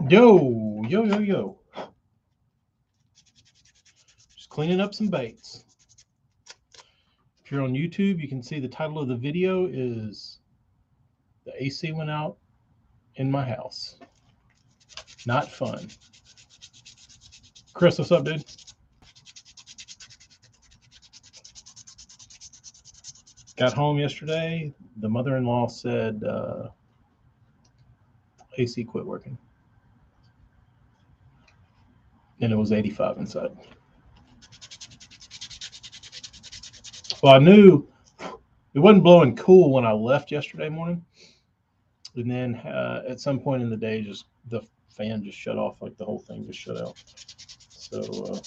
Yo, yo, yo, yo. Just cleaning up some baits. If you're on YouTube, you can see the title of the video is The AC Went Out in My House. Not fun. Chris, what's up, dude? Got home yesterday. The mother-in-law said AC quit working. And it was 85 inside. Well, I knew it wasn't blowing cool when I left yesterday morning. And then at some point in the day, just the fan just shut off, like the whole thing just shut out. So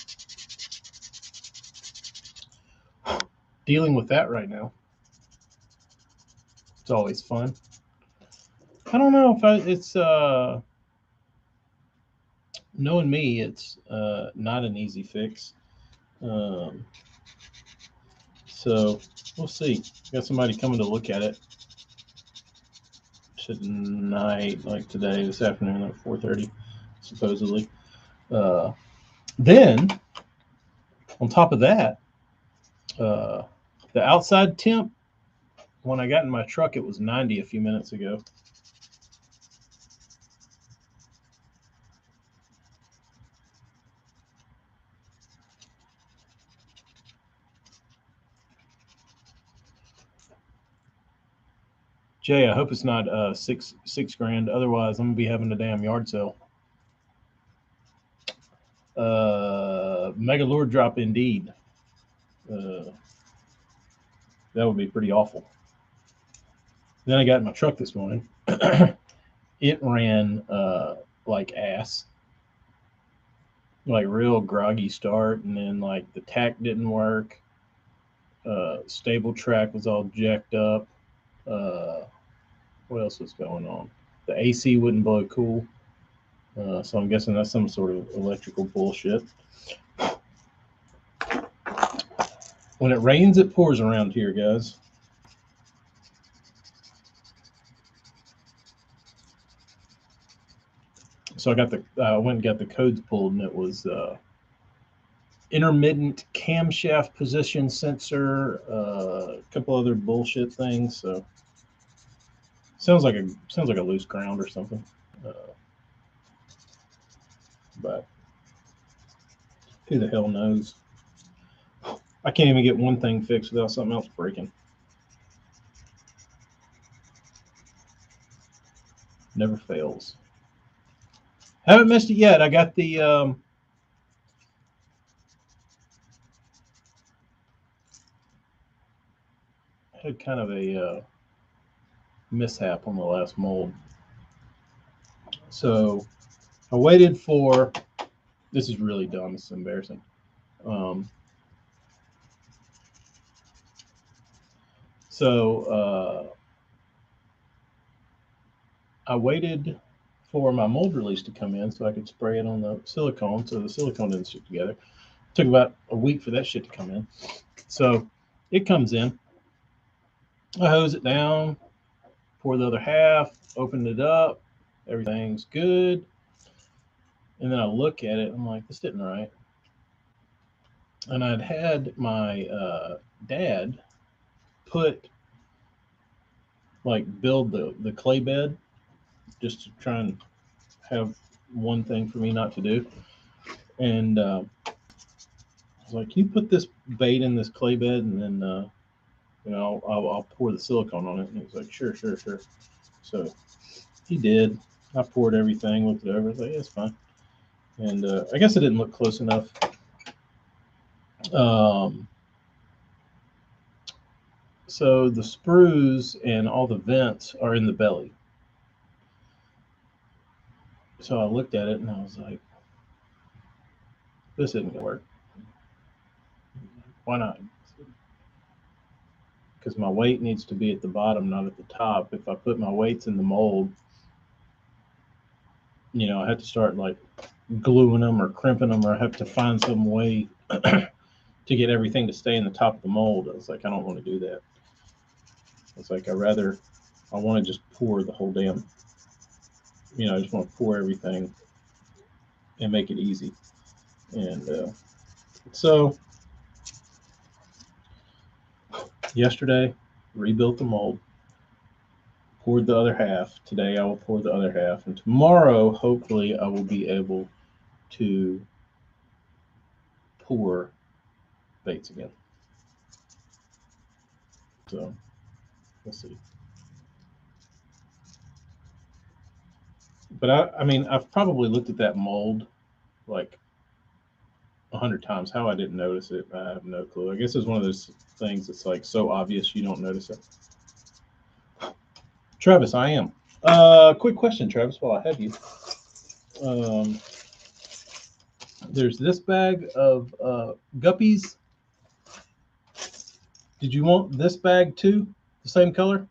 dealing with that right now. It's always fun. I don't know if it's knowing me, it's not an easy fix. So we'll see. Got somebody coming to look at it tonight, like today, this afternoon at 4:30, supposedly. Then on top of that, the outside temp, when I got in my truck, it was 90 a few minutes ago. Jay, I hope it's not six grand. Otherwise, I'm gonna be having a damn yard sale. Mega Lord drop indeed. That would be pretty awful. Then I got in my truck this morning. It ran like ass, like real groggy start, and then like the tack didn't work. Stable track was all jacked up. What else was going on? The AC wouldn't blow cool. So I'm guessing that's some sort of electrical bullshit. When it rains, it pours around here, guys. So I went and got the codes pulled, and it was intermittent camshaft position sensor, a couple other bullshit things. So sounds like a loose ground or something. But who the hell knows? I can't even get one thing fixed without something else breaking. Never fails. Haven't missed it yet. I got the had kind of a mishap on the last mold. So I waited for. This is really dumb. It's embarrassing. So I waited for my mold release to come in so I could spray it on the silicone so the silicone didn't stick together. It took about a week for that shit to come in. So it comes in. I hose it down, pour the other half, open it up, everything's good. And then I look at it, I'm like, this isn't right. And I'd had my dad build the clay bed just to try and have one thing for me not to do. And I was like, can you put this bait in this clay bed and then I'll pour the silicone on it. And he was like, sure. So he did. I poured everything, looked it over. I was like, yeah, it's fine. And I guess I didn't look close enough. So the sprues and all the vents are in the belly. So I looked at it and I was like, this isn't gonna work. Why not? Because my weight needs to be at the bottom, not at the top. If I put my weights in the mold, I have to start like gluing them or crimping them, or I have to find some way to get everything to stay in the top of the mold. I was like, I don't want to do that. It's like I want to just pour the whole damn. I just want to pour everything and make it easy. And so yesterday, rebuilt the mold, poured the other half. Today, I will pour the other half. And tomorrow, hopefully, I will be able to pour baits again. So we'll see. But I mean, I've probably looked at that mold like 100 times. How I didn't notice it, I have no clue. I guess it's one of those things that's like so obvious you don't notice it. Travis, I am. Quick question, Travis, while I have you. Um, there's this bag of guppies. Did you want this bag too? The same color?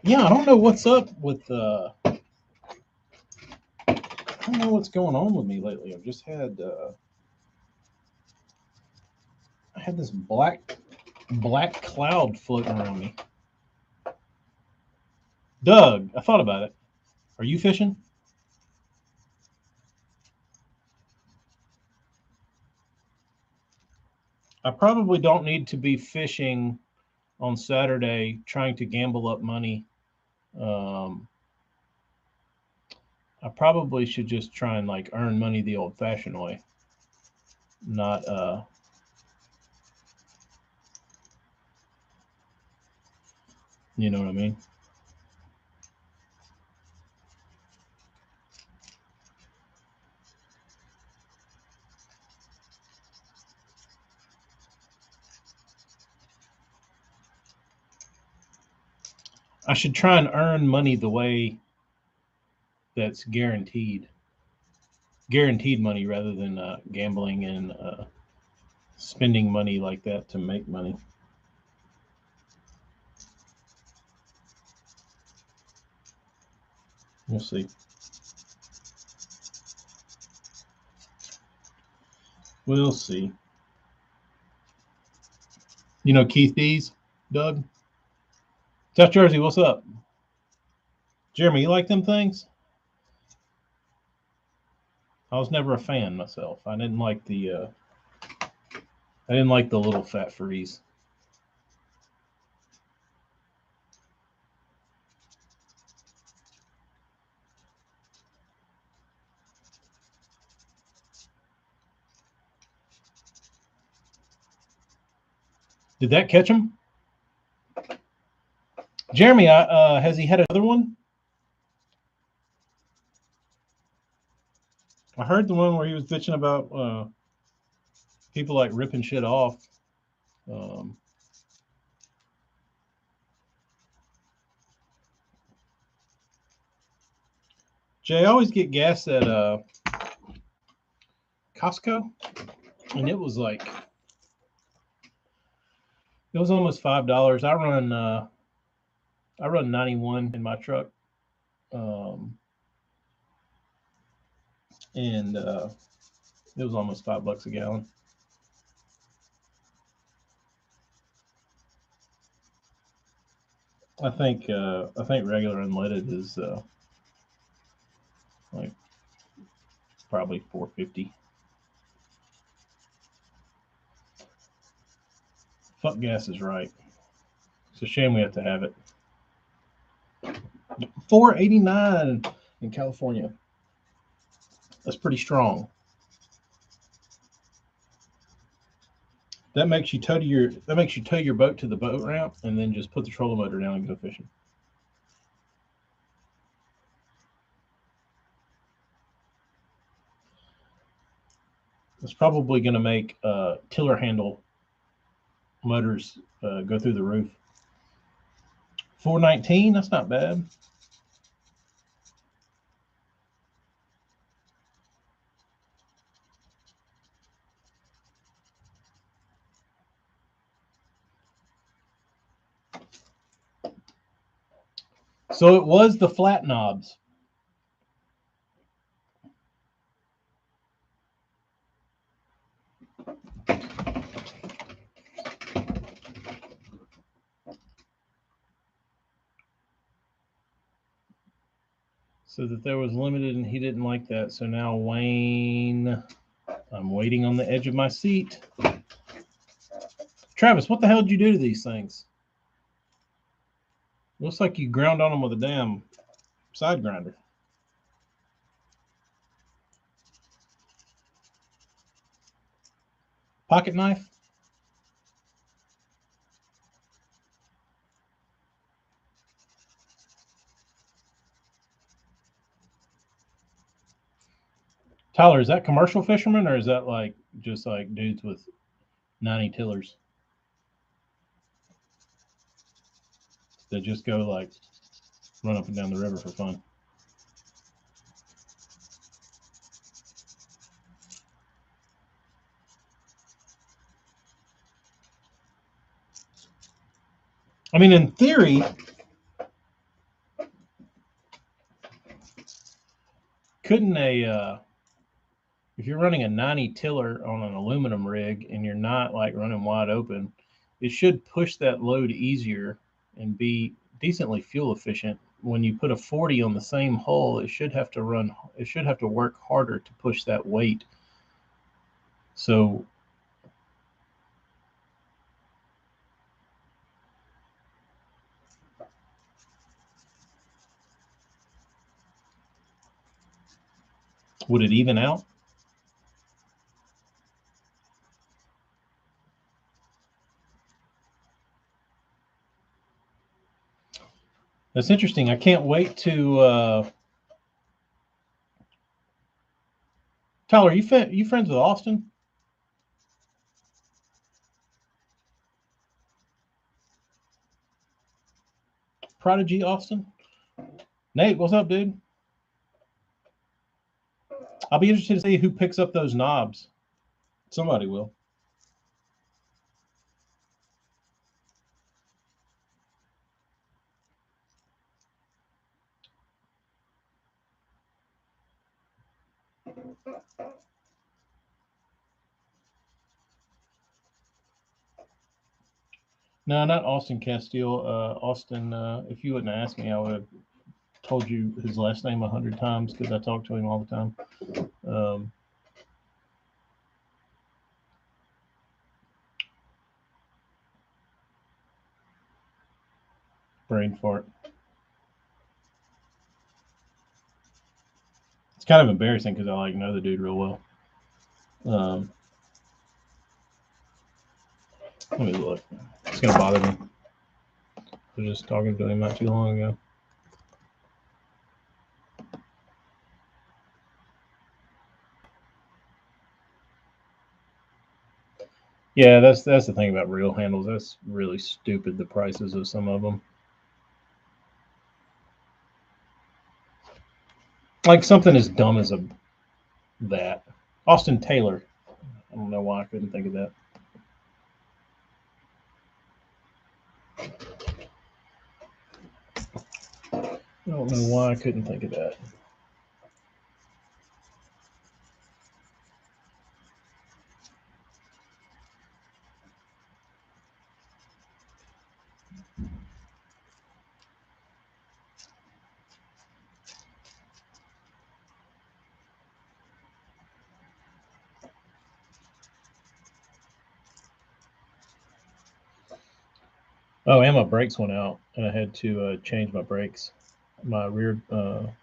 Yeah, I don't know what's up with. I don't know what's going on with me lately. I've just had. I had this black cloud floating around me. Doug, I thought about it. Are you fishing? I probably don't need to be fishing on Saturday trying to gamble up money. Um, I probably should just try and like earn money the old fashioned way, not you know what I mean? I should try and earn money the way that's guaranteed money rather than gambling and spending money like that to make money. We'll see. We'll see. You know Keith Dees, Doug? South Jersey, what's up? Jeremy, you like them things? I was never a fan myself. I didn't like the little fat freeze. Did that catch him? Jeremy, has he had another one? I heard the one where he was bitching about people like ripping shit off. Um, Jay, I always get gas at Costco, and it was almost $5. I run 91 in my truck, um, and it was almost $5 a gallon. I think regular unleaded is like probably 450. Fuck gas is right. It's a shame we have to have it. 489 in California. That's pretty strong. That makes you tow your boat to the boat ramp and then just put the trolling motor down and go fishing. It's probably going to make tiller handle motors go through the roof. 419, that's not bad. So it was the flat knobs. So that there was limited, and he didn't like that. So now Wayne, I'm waiting on the edge of my seat. Travis, what the hell did you do to these things? Looks like you ground on them with a damn side grinder. Pocket knife? Tyler, is that commercial fishermen or is that like just like dudes with 90 tillers that just go like run up and down the river for fun? I mean, in theory, couldn't if you're running a 90 tiller on an aluminum rig and you're not like running wide open, it should push that load easier and be decently fuel efficient. When you put a 40 on the same hull, it should have to work harder to push that weight. So would it even out? That's interesting. I can't wait to. Tyler, you friends with Austin? Prodigy Austin? Nate, what's up, dude? I'll be interested to see who picks up those knobs. Somebody will. No, not Austin Castile. Austin, if you wouldn't ask me, I would have told you his last name 100 times because I talk to him all the time. Brain fart. It's kind of embarrassing because I like know the dude real well. Let me look. It's gonna bother me. I was just talking to him not too long ago. Yeah, that's the thing about reel handles. That's really stupid. The prices of some of them. Like something as dumb as that. Austin Taylor. I don't know why I couldn't think of that. I don't know why I couldn't think of that. Oh, and my brakes went out, and I had to change my brakes. My rear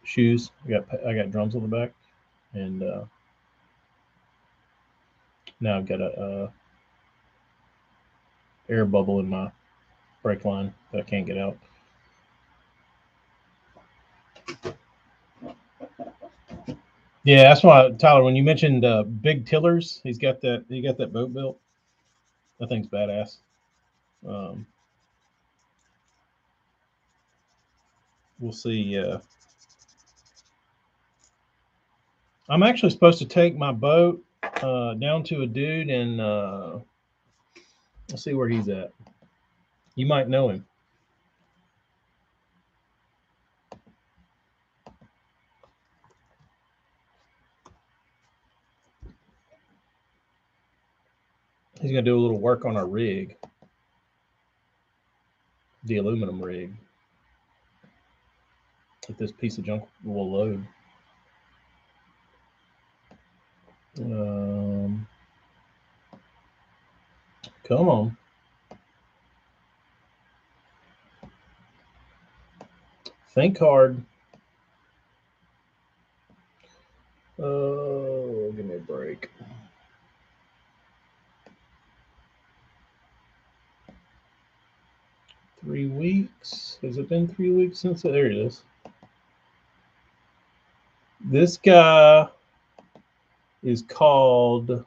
shoes. I got drums on the back, and now I've got a air bubble in my brake line that I can't get out. Yeah, that's why Tyler. When you mentioned big tillers, he got that boat built. That thing's badass. Um, we'll see. I'm actually supposed to take my boat down to a dude, and let's see where he's at. You might know him. He's gonna do a little work on our rig, the aluminum rig. if this piece of junk will load. Come on. Think hard. Oh, give me a break. Three weeks. Has it been 3 weeks since it? There it is. This guy is called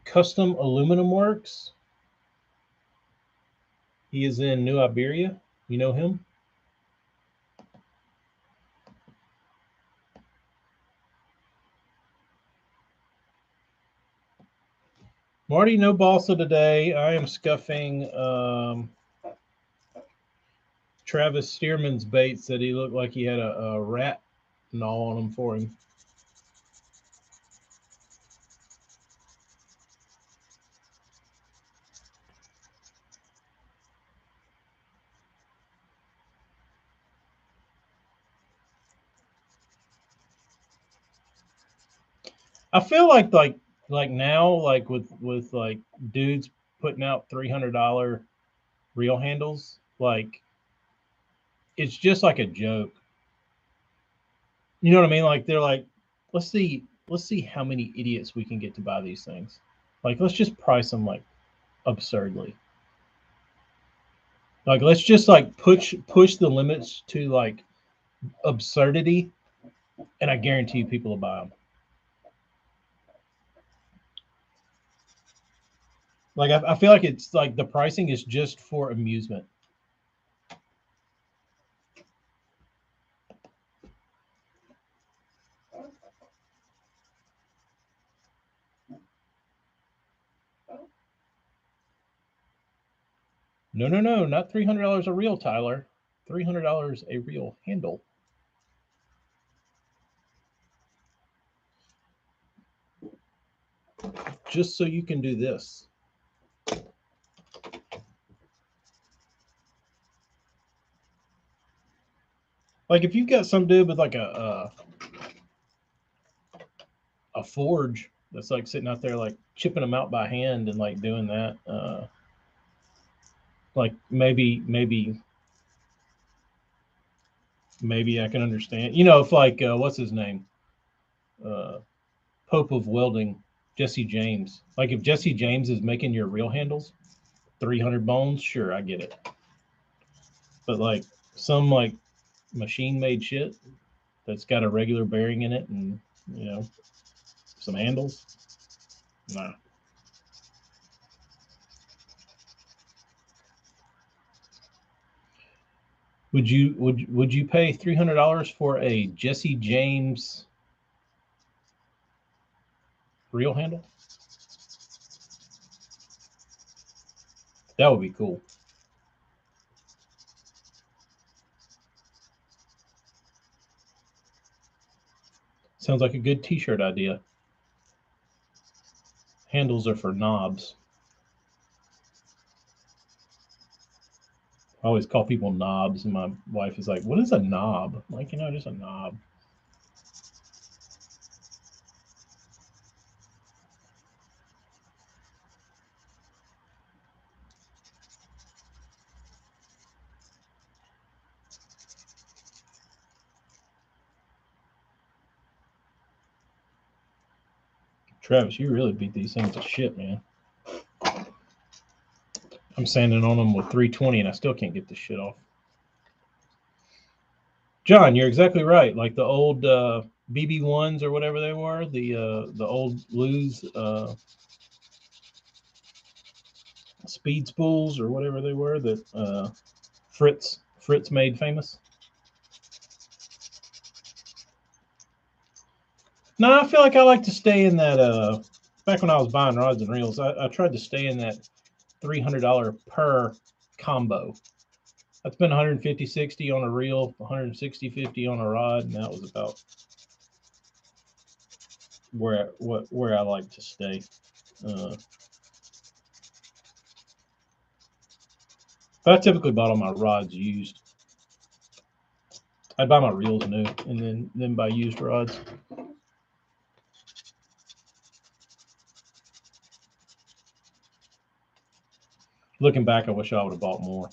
Custom Aluminum Works. He is in New Iberia. You know him? Marty, no balsa today. I am scuffing Travis Stearman's baits that he looked like he had a rat gnaw on him for him. I feel like now like with like dudes putting out $300 reel handles, like it's just like a joke. You know what I mean? Like they're like, let's see how many idiots we can get to buy these things. Like let's just price them like absurdly. Like let's just like push the limits to like absurdity, and I guarantee you people will buy them. Like I feel like it's like the pricing is just for amusement. No, not $300 a reel, Tyler. $300 a reel handle. Just so you can do this. Like if you've got some dude with like a forge that's like sitting out there like chipping them out by hand and like doing that, like maybe I can understand. You know, if like what's his name, Pope of Welding, Jesse James. Like if Jesse James is making your reel handles, 300 bones, sure, I get it. But like some like machine made shit that's got a regular bearing in it and you know some handles, nah. Would you pay $300 for a Jesse James reel handle? That would be cool. Sounds like a good t-shirt idea. Handles are for knobs. I always call people knobs, and my wife is like, "What is a knob?" I'm like, just a knob. Travis, you really beat these things to shit, man. I'm sanding on them with 320, and I still can't get this shit off. John, you're exactly right. Like the old BB1s or whatever they were, the old Lew's speed spools or whatever they were that Fritz made famous. No, I feel like I like to stay in that. Back when I was buying rods and reels, I tried to stay in that $300 per combo. That's been 150, 60 on a reel, 160, 50 on a rod, and that was about where I like to stay. But I typically bought all my rods used. I'd buy my reels new and then buy used rods. Looking back, I wish I would have bought more.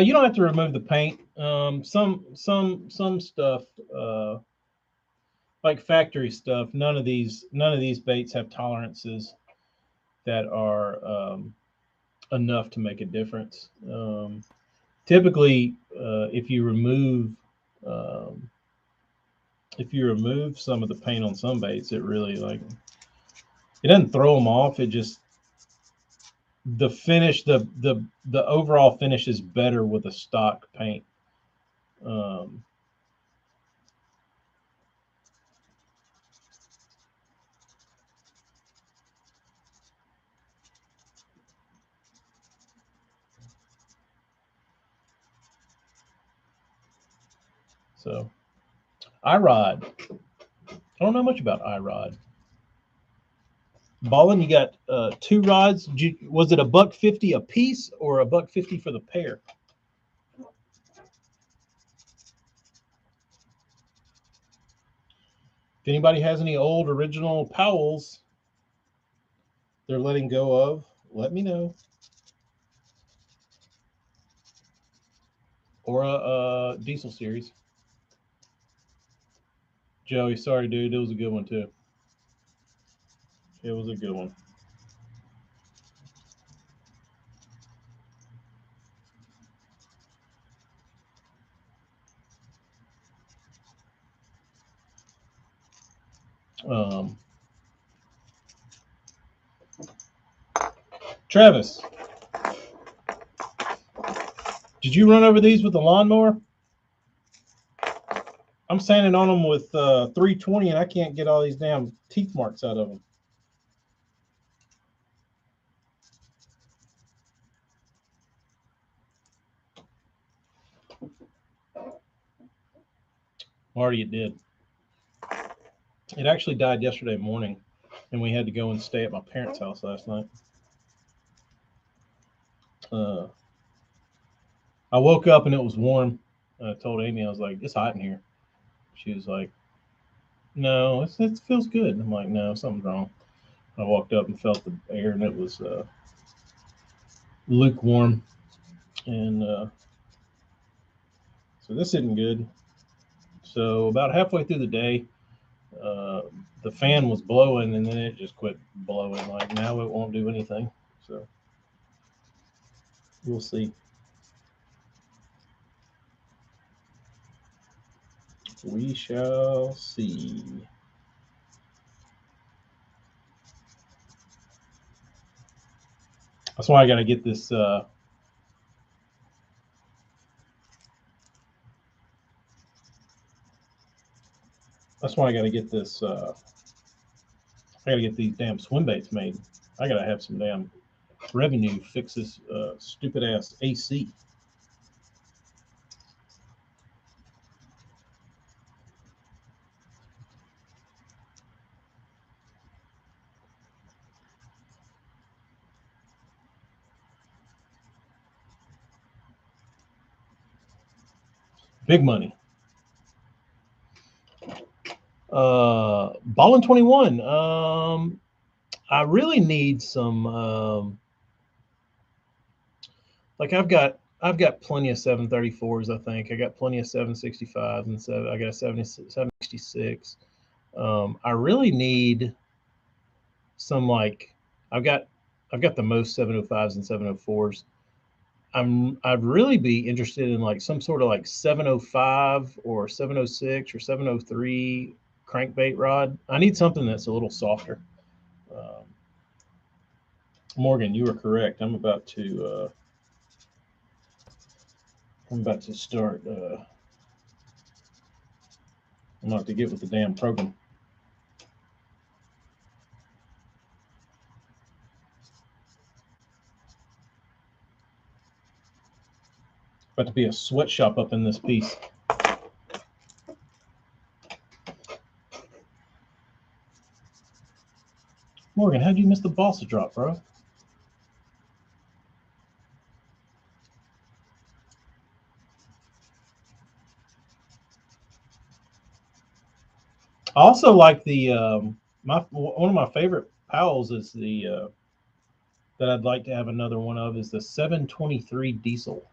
You don't have to remove the paint. Some stuff, like factory stuff. None of these baits have tolerances that are enough to make a difference. Typically, um, if you remove some of the paint on some baits, it really it doesn't throw them off. It just the finish, the overall finish is better with a stock paint. Um, so iRod, I don't know much about iRod. Ballin, you got two rods. Was it $1.50 a piece or $1.50 for the pair? If anybody has any old original Powells they're letting go of, let me know. Or a diesel series. Joey, sorry, dude. It was a good one, too. It was a good one. Travis, did you run over these with the lawnmower? I'm sanding on them with 320, and I can't get all these damn teeth marks out of them. Marty, it did. It actually died yesterday morning, and we had to go and stay at my parents' house last night. I woke up and it was warm. I told Amy, I was like, it's hot in here. She was like, no, it feels good. I'm like, no, something's wrong. I walked up and felt the air, and it was lukewarm. And so this isn't good. So about halfway through the day, the fan was blowing, and then it just quit blowing. Like now it won't do anything. So we'll see. We shall see. That's why I got to get this. That's why I got to get this. I got to get these damn swim baits made. I got to have some damn revenue fix this stupid ass AC. Big money. Ballin 21. I really need some. Like I've got plenty of 734s. I think I got plenty of 765s and I got a 766. I really need some like I've got the most 705s and 704s. I'd really be interested in like some sort of like 705 or 706 or 703 crankbait rod. I need something that's a little softer. Um, Morgan, you were correct. I'm about to start. I'm about to get with the damn program. About to be a sweatshop up in this piece. Morgan, how'd you miss the balsa drop, bro? I also like the one of my favorite Powells is the that I'd like to have another one of is the 723 diesel.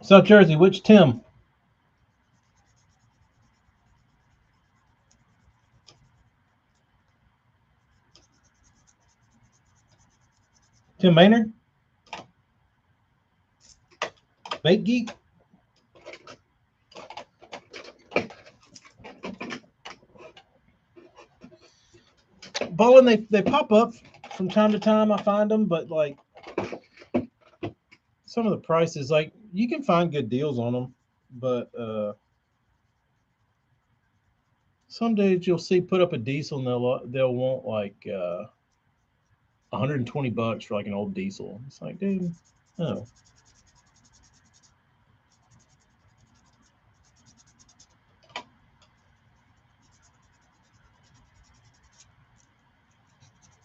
South Jersey, which Tim? Tim Maynard? Bait Geek? Bowen, they pop up from time to time. I find them, but like some of the prices, like you can find good deals on them, but some days you'll see put up a diesel and they'll want like 120 bucks for like an old diesel. It's like, dude, no.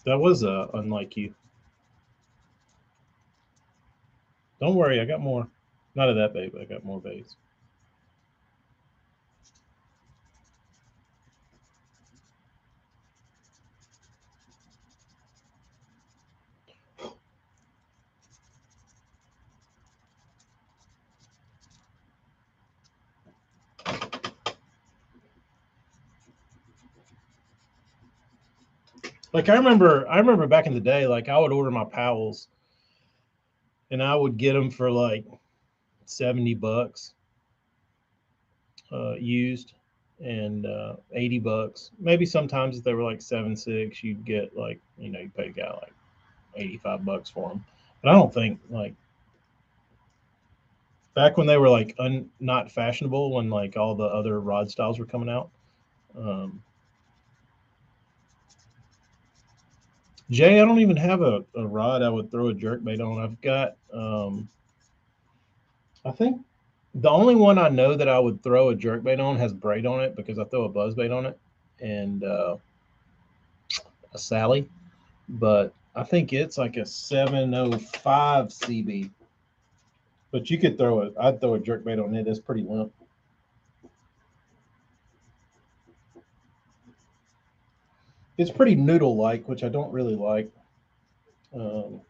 That was unlike you. Don't worry, I got more. Not of that bait, but I got more baits. Like I remember back in the day, like I would order my Powells and I would get them for like 70 bucks used and 80 bucks. Maybe sometimes if they were like 7.6, you'd get like, you know, you pay a guy like 85 bucks for them. But I don't think like back when they were like not fashionable when like all the other rod styles were coming out. Um, Jay, I don't even have a rod I would throw a jerkbait on. I've got, I think the only one I know that I would throw a jerkbait on has braid on it because I throw a buzzbait on it and a Sally. But I think it's like a 705 CB. But you could throw it. I'd throw a jerkbait on it. It's pretty limp. It's pretty noodle like, which I don't really like. Um,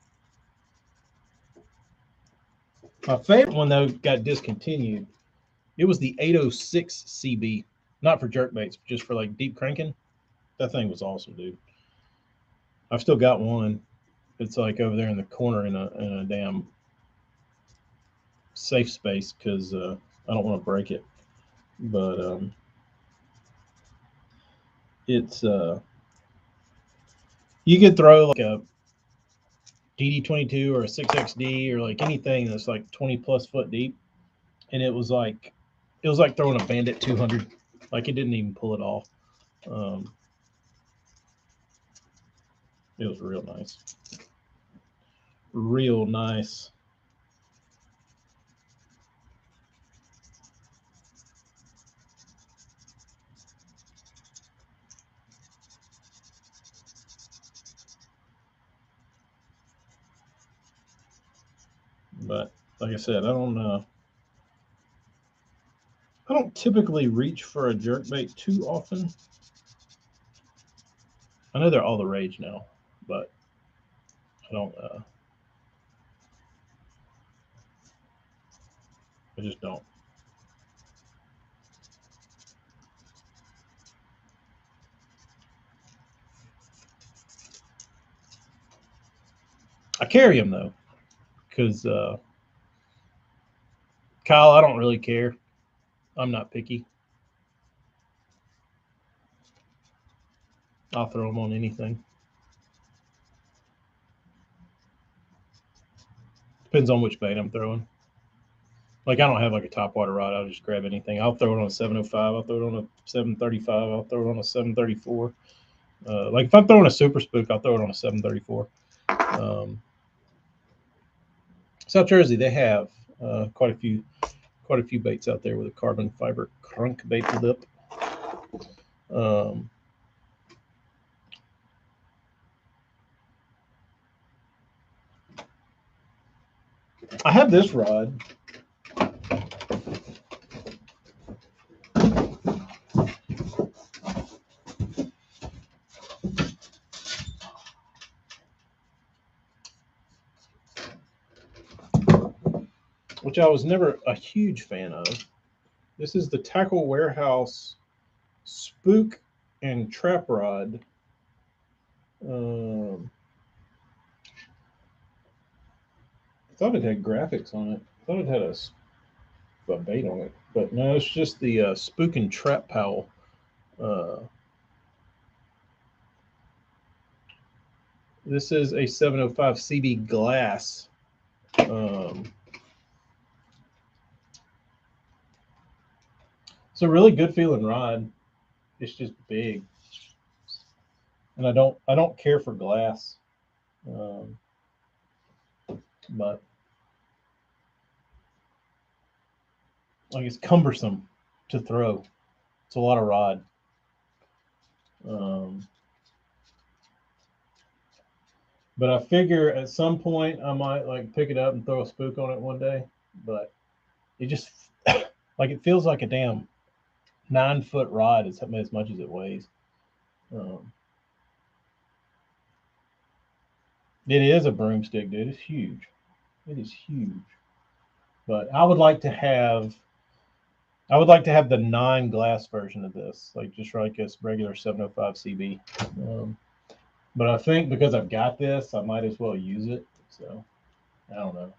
my favorite one though got discontinued. It was the 806 CB, not for jerkbaits, just for like deep cranking. That thing was awesome, dude. I've still got one. It's like over there in the corner in a damn safe space because I don't want to break it. But it's you could throw like a DD22 or a 6XD or like anything that's like 20 plus foot deep, and it was like throwing a Bandit 200. Like it didn't even pull it off. Um, it was real nice, real nice. But like I said, I don't typically reach for a jerkbait too often. I know they're all the rage now, but I don't. I just don't. I carry them though, because Kyle, I don't really care. I'm not picky. I'll throw them on anything. Depends on which bait I'm throwing. Like I don't have like a topwater rod. I'll just grab anything. I'll throw it on a 705. I'll throw it on a 735. I'll throw it on a 734. Like if I'm throwing a super spook, I'll throw it on a 734. South Jersey, they have quite a few baits out there with a carbon fiber crankbait lip. I have this rod. Which I was never a huge fan of. This is the Tackle Warehouse Spook and Trap Rod. I thought it had graphics on it. I thought it had a bait on it, but no, it's just the Spook and Trap Powell. This is a 705 CB glass. It's a really good feeling rod. It's just big, and I don't care for glass, but like it's cumbersome to throw. It's a lot of rod. But I figure at some point I might like pick it up and throw a spook on it one day. But it just like it feels like a damn 9-foot rod as much as it weighs. It is a broomstick, dude. It's huge. It is huge. But I would like to have the non-glass version of this, like just like a regular 705 CB. But I think because I've got this, I might as well use it. So I don't know.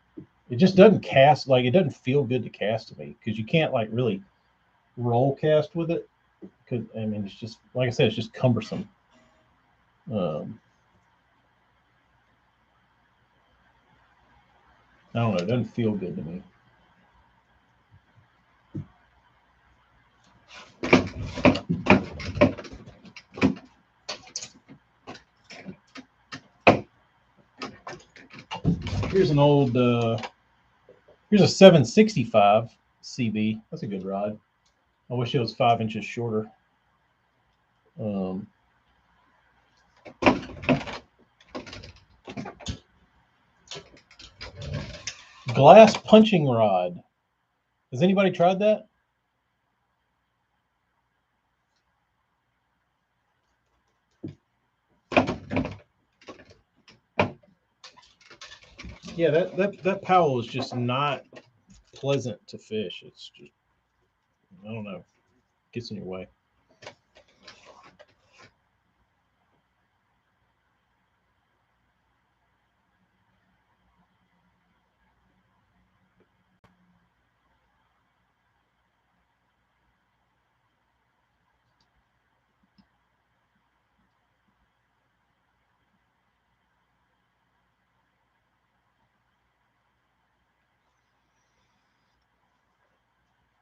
It just doesn't cast, like it doesn't feel good to cast to me because you can't like really roll cast with it. Because I mean, it's just like I said, it's just cumbersome. I don't know. It doesn't feel good to me. Here's an old. Here's a 765 CB. That's a good rod. I wish it was 5 inches shorter. Glass punching rod. Has anybody tried that? Yeah, that Powell is just not pleasant to fish. It's just, I don't know, gets in your way.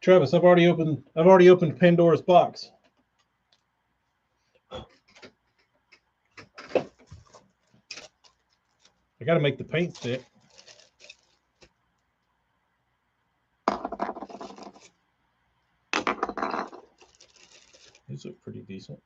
Travis, I've already opened Pandora's box. I got to make the paint stick. These look pretty decent.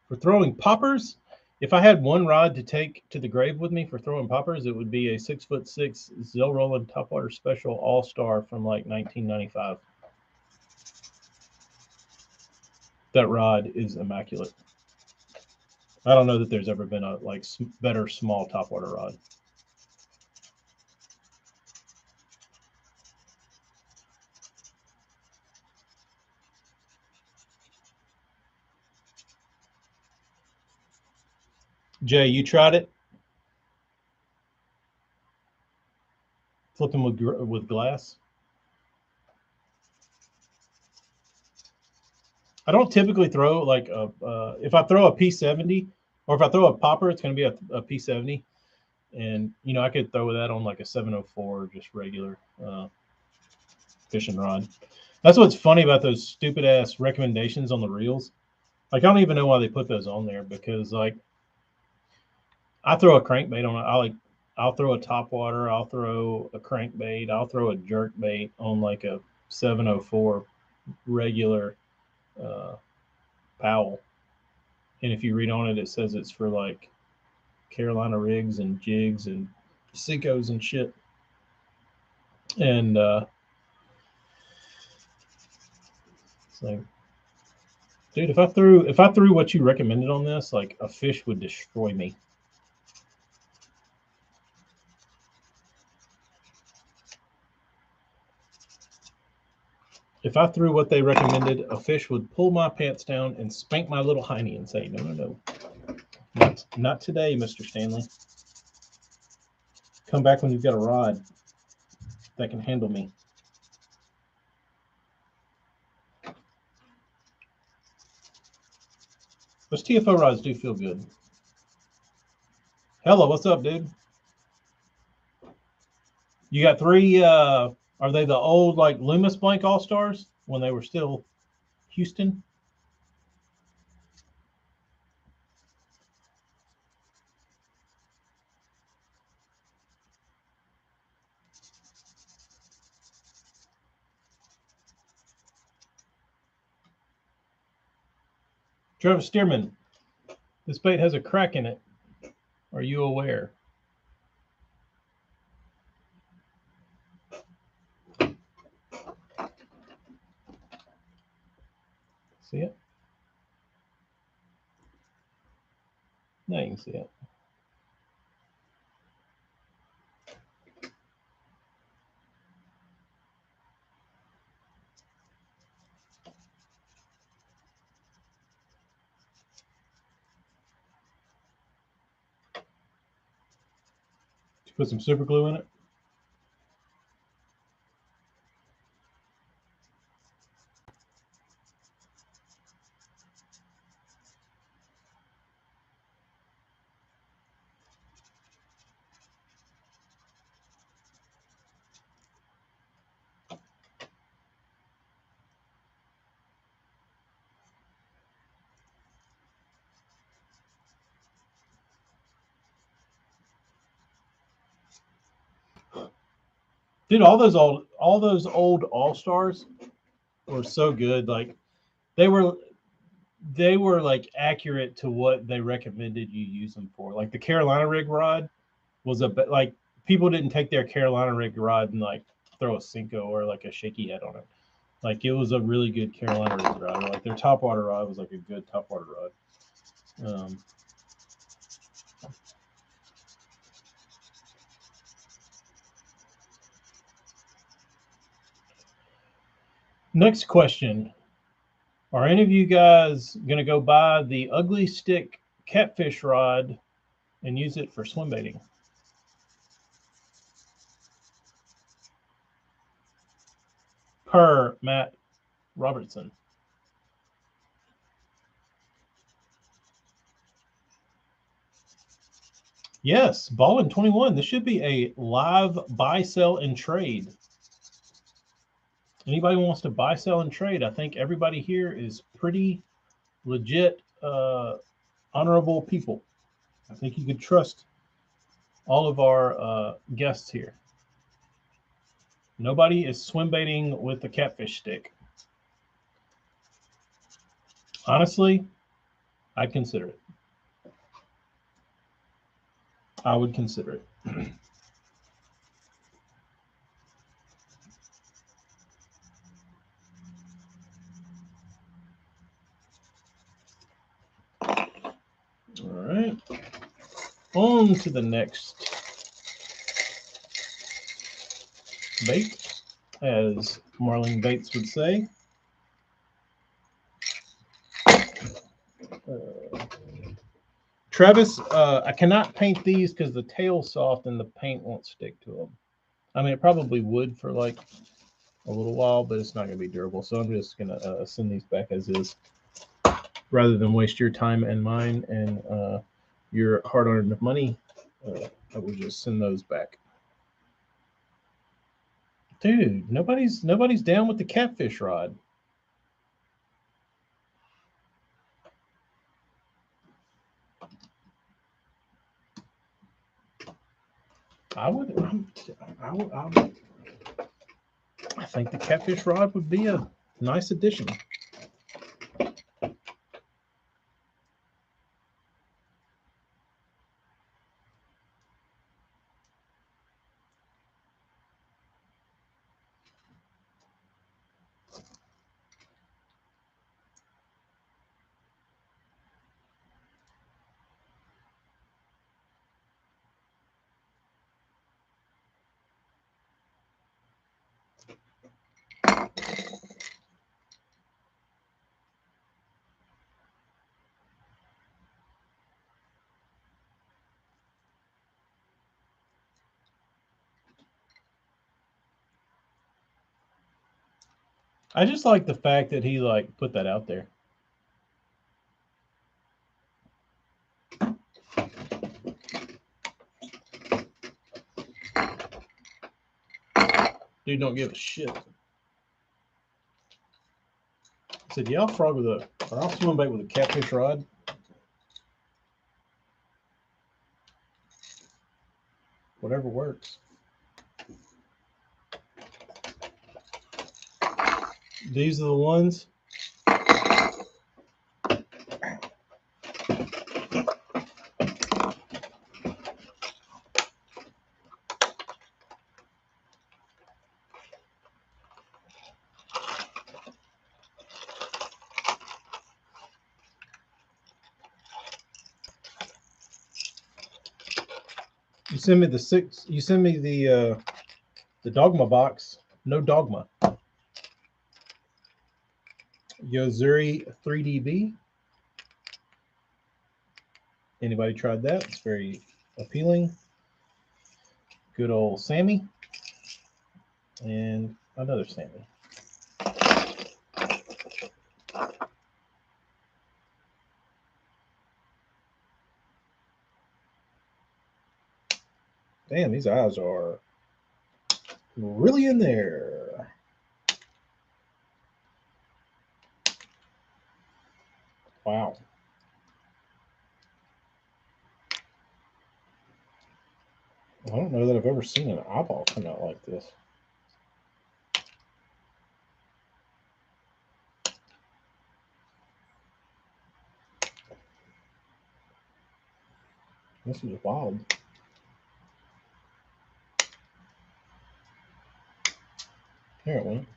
For throwing poppers, if I had one rod to take to the grave with me for throwing poppers, it would be a 6'6" Zellroland Topwater Special All Star from like 1995. That rod is immaculate. I don't know that there's ever been a like better small topwater rod. Jay, you tried it? Flipping with glass? I don't typically throw like a if I throw a P70 or if I throw a popper, it's going to be a P70, and you know I could throw that on like a 704, just regular fishing rod. That's what's funny about those stupid ass recommendations on the reels. Like I don't even know why they put those on there because like I throw a crankbait on it. I'll throw a topwater. I'll throw a crankbait. I'll throw a jerk bait on like a 704 regular uh, Powell. And if you read on it, it says it's for like Carolina rigs and jigs and Senkos and shit. And it's like, dude, if I threw what you recommended on this, like a fish would destroy me. If I threw what they recommended, a fish would pull my pants down and spank my little hiney and say, "No, no, no, not today, Mr. Stanley. Come back when you've got a rod that can handle me." Those TFO rods do feel good. Hello, what's up, dude? You got three. Are they the old like Loomis Blank All Stars when they were still Houston? Travis Stearman, this bait has a crack in it. Are you aware? See it? Now you can see it. Did you put some super glue in it? Dude, all those old All Stars were so good. Like they were like accurate to what they recommended you use them for. Like the Carolina rig rod was like people didn't take their Carolina rig rod and like throw a Senko or like a shaky head on it. Like it was a really good Carolina rig rod. Like their topwater rod was like a good topwater rod. Next question. Are any of you guys going to go buy the Ugly Stick catfish rod and use it for swim baiting? Per Matt Robertson. Yes, Ballin 21. This should be a live buy, sell, and trade. Anybody who wants to buy, sell, and trade, I think everybody here is pretty legit, honorable people. I think you could trust all of our guests here. Nobody is swim baiting with the catfish stick. Honestly, I'd consider it. I would consider it. right. On to the next bait, as Marlene Bates would say. Travis, I cannot paint these because the tail's soft and the paint won't stick to them. I mean, it probably would for like a little while, but it's not going to be durable. So I'm just going to send these back as is, rather than waste your time and mine and your hard-earned money. I will just send those back. Dude, nobody's down with the catfish rod. I think the catfish rod would be a nice addition. I just like the fact that he like put that out there. Dude, don't give a shit. I said, yeah, I'll frog with I'll swim bait with a catfish rod. Whatever works. These are the ones. You send me the six. You send me the Dogma box. No Dogma. Yo-Zuri 3DB. Anybody tried that? It's very appealing. Good old Sammy. And another Sammy. Damn, these eyes are really in there. Wow. I don't know that I've ever seen an eyeball come out like this. This is wild. Here it went.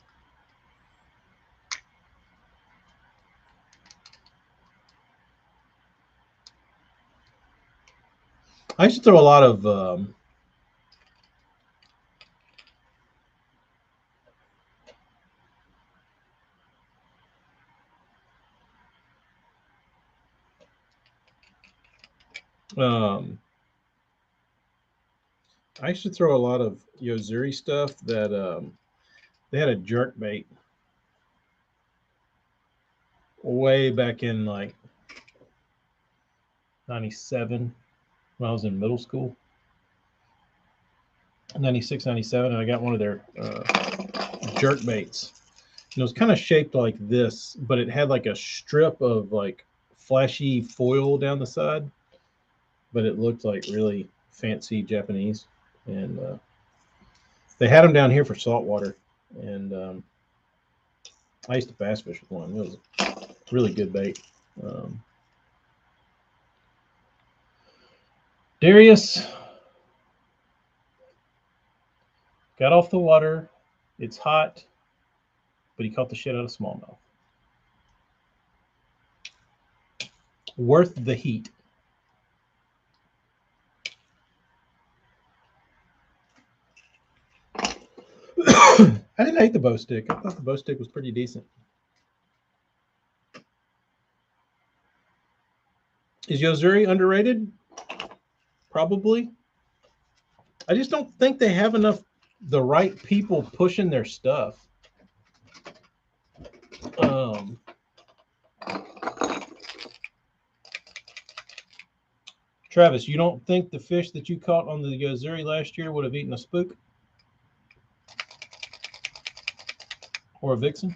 I used to throw a lot of I used to throw a lot of Yo-Zuri stuff that they had a jerk bait way back in like 97 when I was in middle school. 96, 97, and I got one of their jerk baits. And it was kind of shaped like this, but it had like a strip of like flashy foil down the side, but it looked like really fancy Japanese. And they had them down here for saltwater, and I used to bass fish with one. It was a really good bait. Darius got off the water. It's hot, but he caught the shit out of smallmouth. Worth the heat. I didn't hate the bow stick. I thought the bow stick was pretty decent. Is Yo-Zuri underrated? Probably. I just don't think they have enough the right people pushing their stuff. Travis, you don't think the fish that you caught on the Yo-Zuri last year would have eaten a spook or a vixen?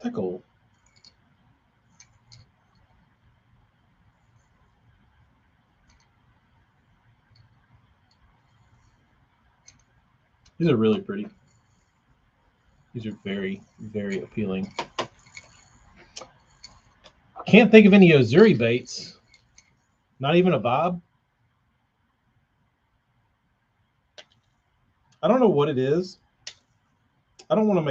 Pickle. These are really pretty. These are very, very appealing. Can't think of any Yo-Zuri baits. Not even a bob. I don't know what it is. I don't want to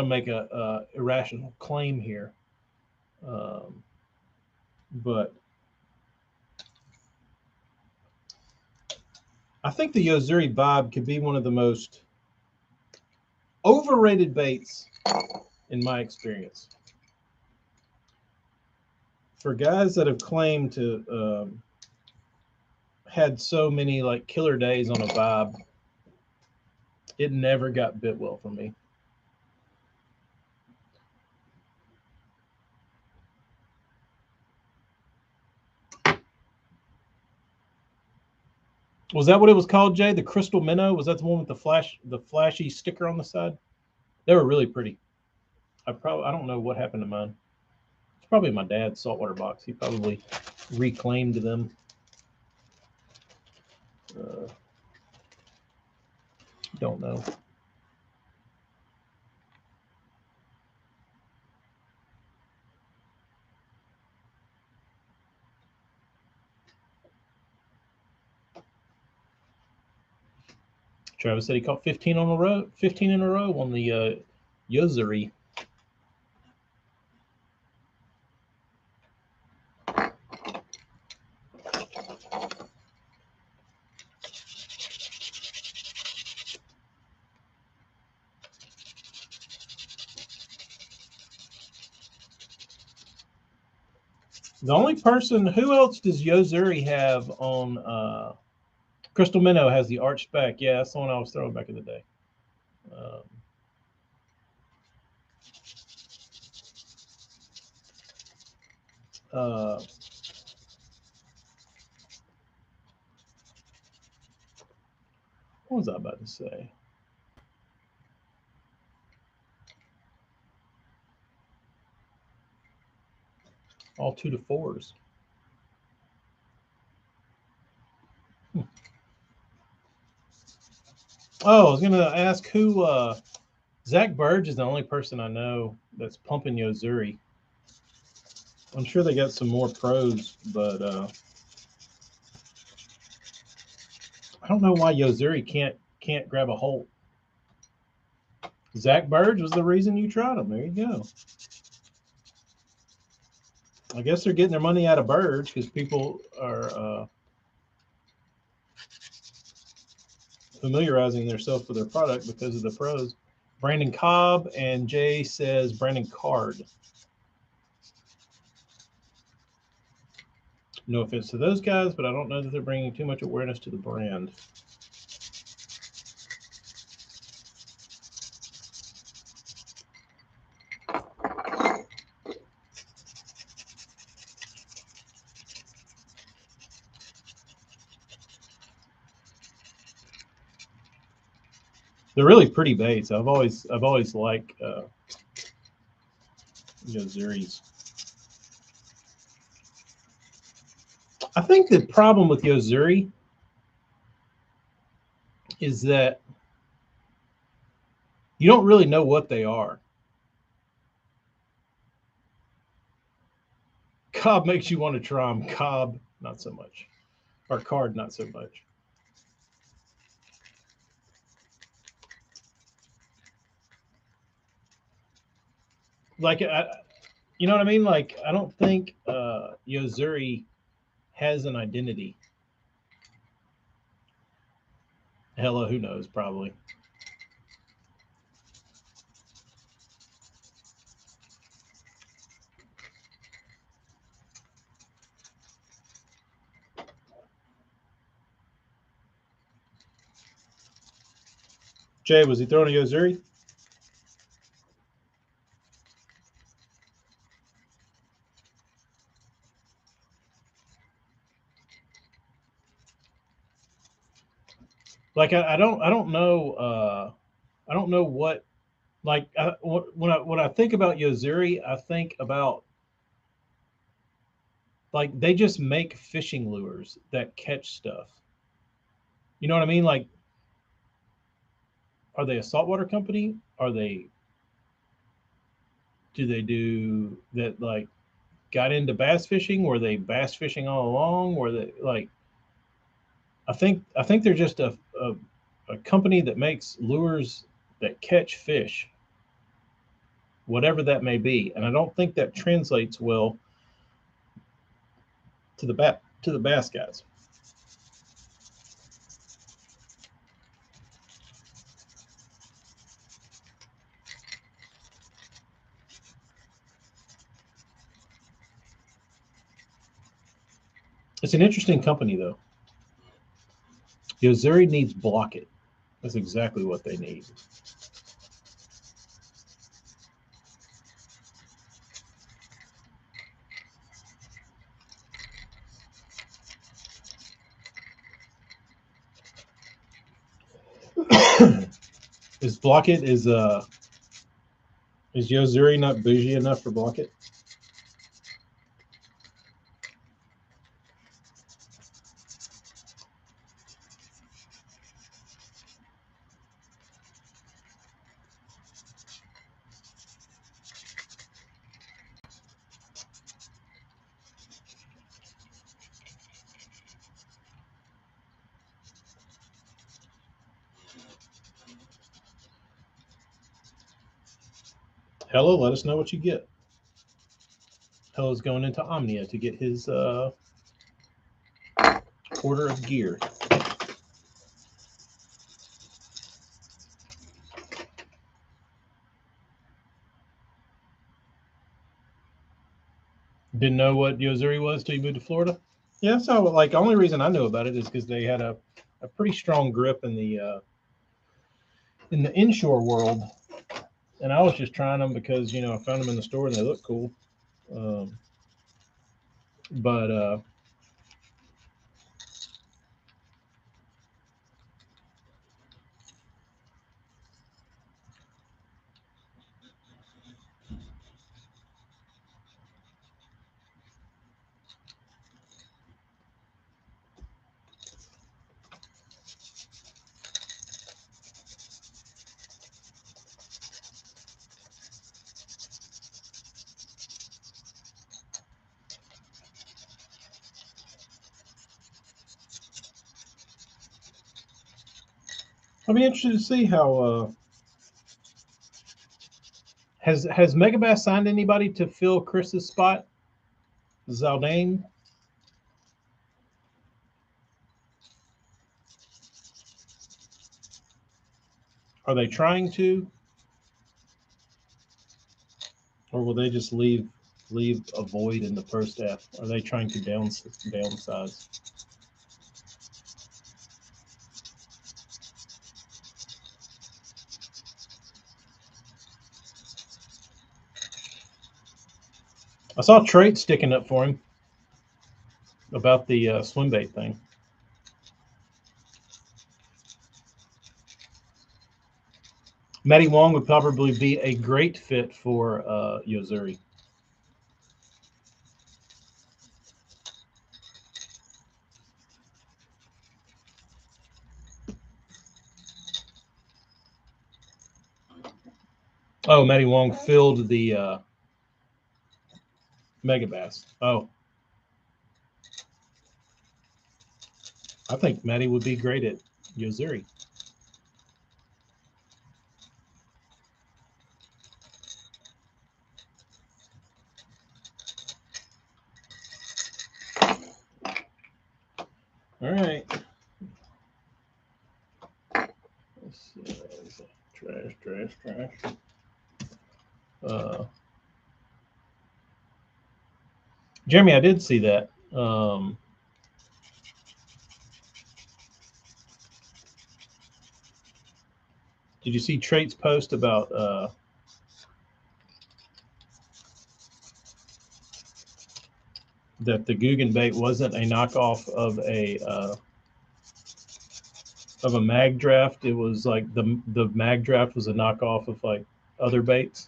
make a irrational claim here, but I think the Yo-Zuri bob could be one of the most overrated baits in my experience. For guys that have claimed to had so many like killer days on a bob, it never got bit well for me. Was that what it was called, Jay? The Crystal Minnow? Was that the one with the flashy sticker on the side? They were really pretty. I don't know what happened to mine. It's probably my dad's saltwater box. He probably reclaimed them. Don't know. Travis said he caught 15 in a row on the Yo-Zuri. The only person, who else does Yo-Zuri have on? Crystal Minnow has the arch back. Yeah, that's the one I was throwing back in the day. What was I about to say? All 2 to 4s. Oh, I was gonna ask who. Zach Burge is the only person I know that's pumping Yo-Zuri. I'm sure they got some more pros, but I don't know why Yo-Zuri can't grab a hold. Zach Burge was the reason you tried them. There you go. I guess they're getting their money out of Burge because people are familiarizing themselves with their product because of the pros. Brandon Cobb and Jay says Brandon Card. No offense to those guys, but I don't know that they're bringing too much awareness to the brand. They're really pretty baits. I've always liked Yo-Zuris. I think the problem with Yo-Zuri is that you don't really know what they are. Cobb makes you want to try them. Cobb, not so much. Or Card, not so much. like you know what I mean? Like I don't think Yozuri has an identity. Hella, who knows? Probably. Jay, was he throwing a Yozuri? Like I don't know. I don't know what. Like when I think about Yozuri, I think about like they just make fishing lures that catch stuff. You know what I mean? Like, are they a saltwater company? Are they? Do they do that? Like, got into bass fishing? Were they bass fishing all along? Were they like? I think they're just a company that makes lures that catch fish, whatever that may be. And I don't think that translates well to the bass guys. It's an interesting company though. Yozuri needs Block It. That's exactly what they need. Is Block It is Yozuri not bougie enough for Block It? Hello, let us know what you get. Hello's going into Omnia to get his order of gear. Didn't know what Yozuri was till you moved to Florida. Yeah, so like the only reason I knew about it is because they had a pretty strong grip in the inshore world, and I was just trying them because you know I found them in the store and they look cool. Um, but I'll be interested to see how has Megabass signed anybody to fill Chris's spot? Zaldane? Are they trying to, or will they just leave a void in the first half? Are they trying to downsize? I saw Trait sticking up for him about the swim bait thing. Matty Wong would probably be a great fit for Yozuri. Oh, Matty Wong filled the Megabass. Oh, I think Matty would be great at Yozuri. trash. Jeremy, I did see that. Did you see Trait's post about that the Guggen bait wasn't a knockoff of a mag draft? It was like the mag draft was a knockoff of like other baits.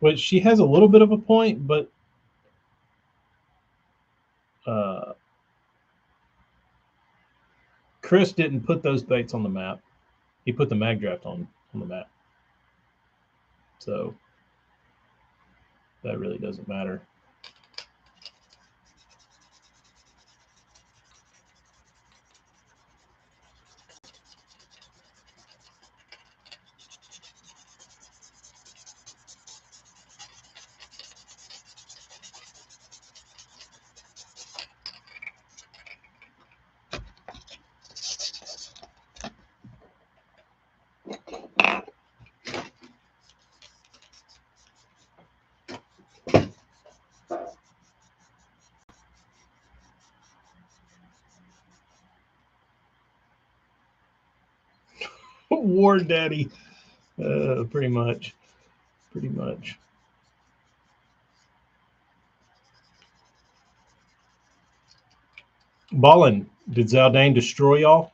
Which she has a little bit of a point, but Chris didn't put those baits on the map. He put the mag draft on the map. So that really doesn't matter. War Daddy, pretty much. Ballin, did Zaldane destroy y'all?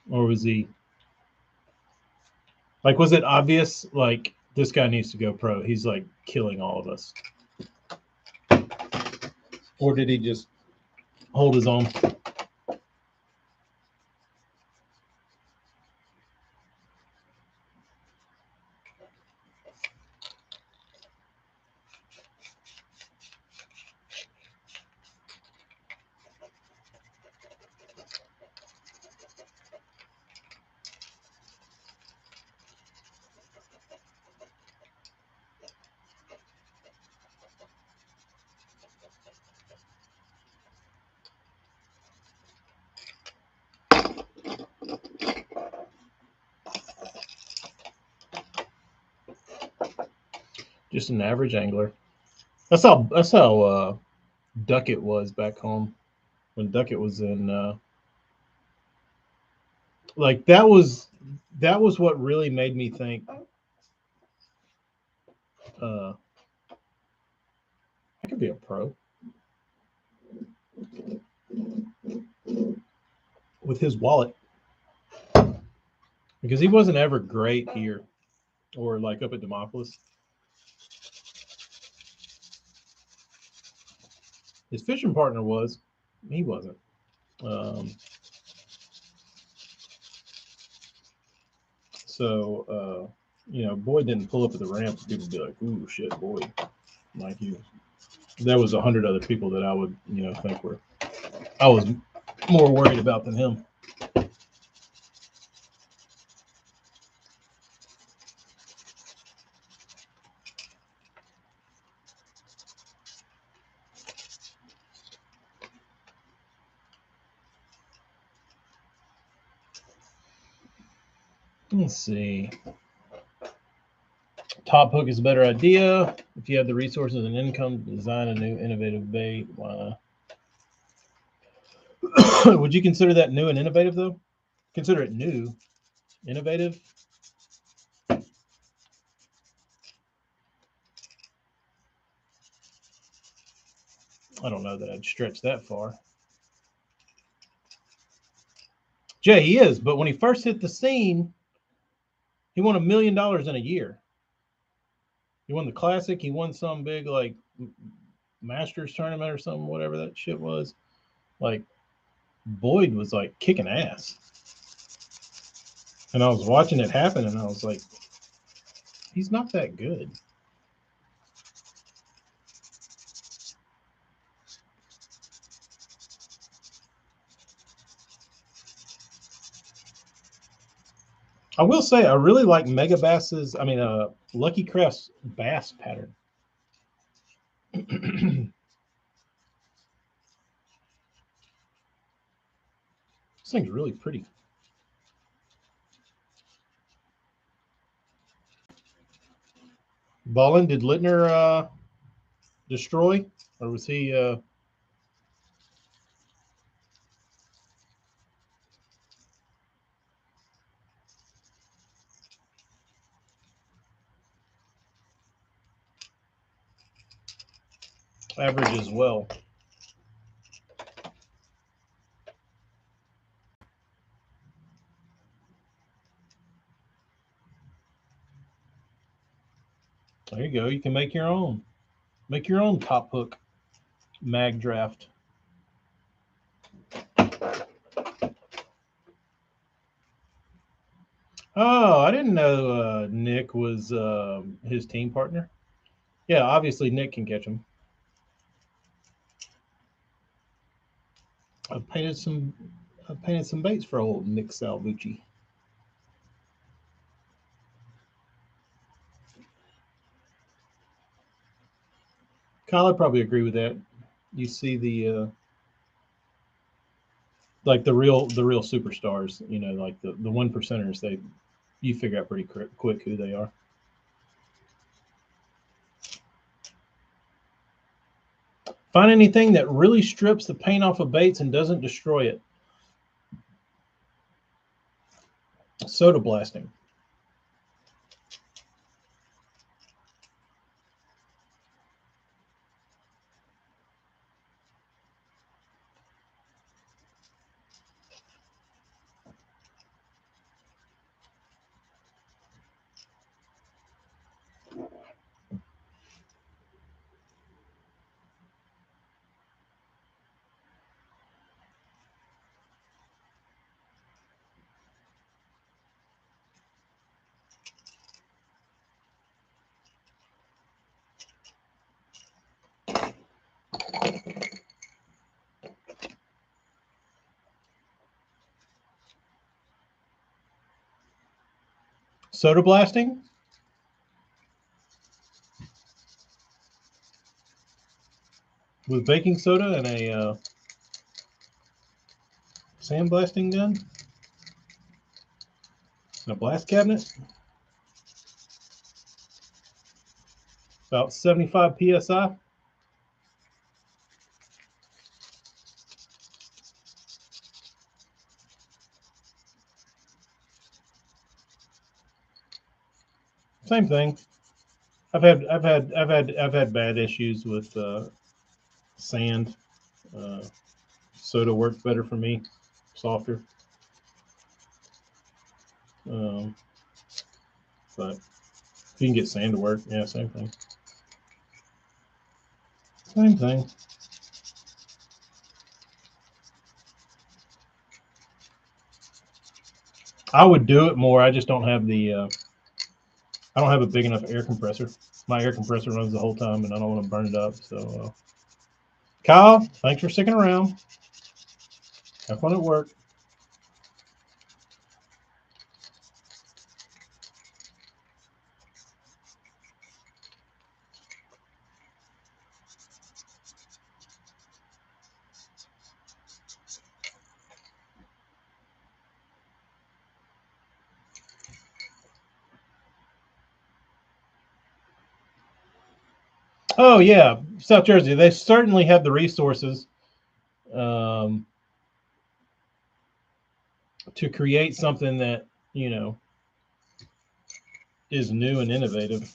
Or was he like, was it obvious like this guy needs to go pro? He's like killing all of us. Or did he just hold his own? Just an average angler. That's how Duckett was back home when Duckett was in. Like that was what really made me think. I could be a pro with his wallet because he wasn't ever great here or like up at Demopolis. His fishing partner was. He wasn't. So, Boyd didn't pull up at the ramp. People would be like, ooh, shit, Boyd. Like you. There was 100 other people that I would, think I was more worried about than him. Let's see. Top hook is a better idea. If you have the resources and income to design a new innovative bait, would you consider that new and innovative though? Consider it new, innovative. I don't know that I'd stretch that far. Jay, he is, but when he first hit the scene, he won $1 million in a year. He won the Classic. He won some big like Masters tournament or something, whatever that shit was. Like Boyd was like kicking ass, and I was watching it happen, and I was like, he's not that good. I will say I really like Lucky Craft's bass pattern. This thing's really pretty. Ballin, did Littner destroy, or was he? Average as well? There you go. You can make your own. Make your own top hook mag draft. Oh, I didn't know Nick was his team partner. Yeah, obviously Nick can catch him. I painted some baits for old Nick Salvucci. Kyle, I probably agree with that. You see the like the real superstars, like the one percenters. You figure out pretty quick who they are. Find anything that really strips the paint off of baits and doesn't destroy it. Soda blasting. Soda blasting? With baking soda and a sandblasting gun? And a blast cabinet? About 75 PSI? Same thing. I've had bad issues with sand. Soda works better for me, softer. But if you can get sand to work, yeah, same thing. Same thing. I would do it more. I just don't have I don't have a big enough air compressor. My air compressor runs the whole time, and I don't want to burn it up. So, Kyle, thanks for sticking around. Have fun at work. Oh yeah, South Jersey. They certainly have the resources to create something that is new and innovative.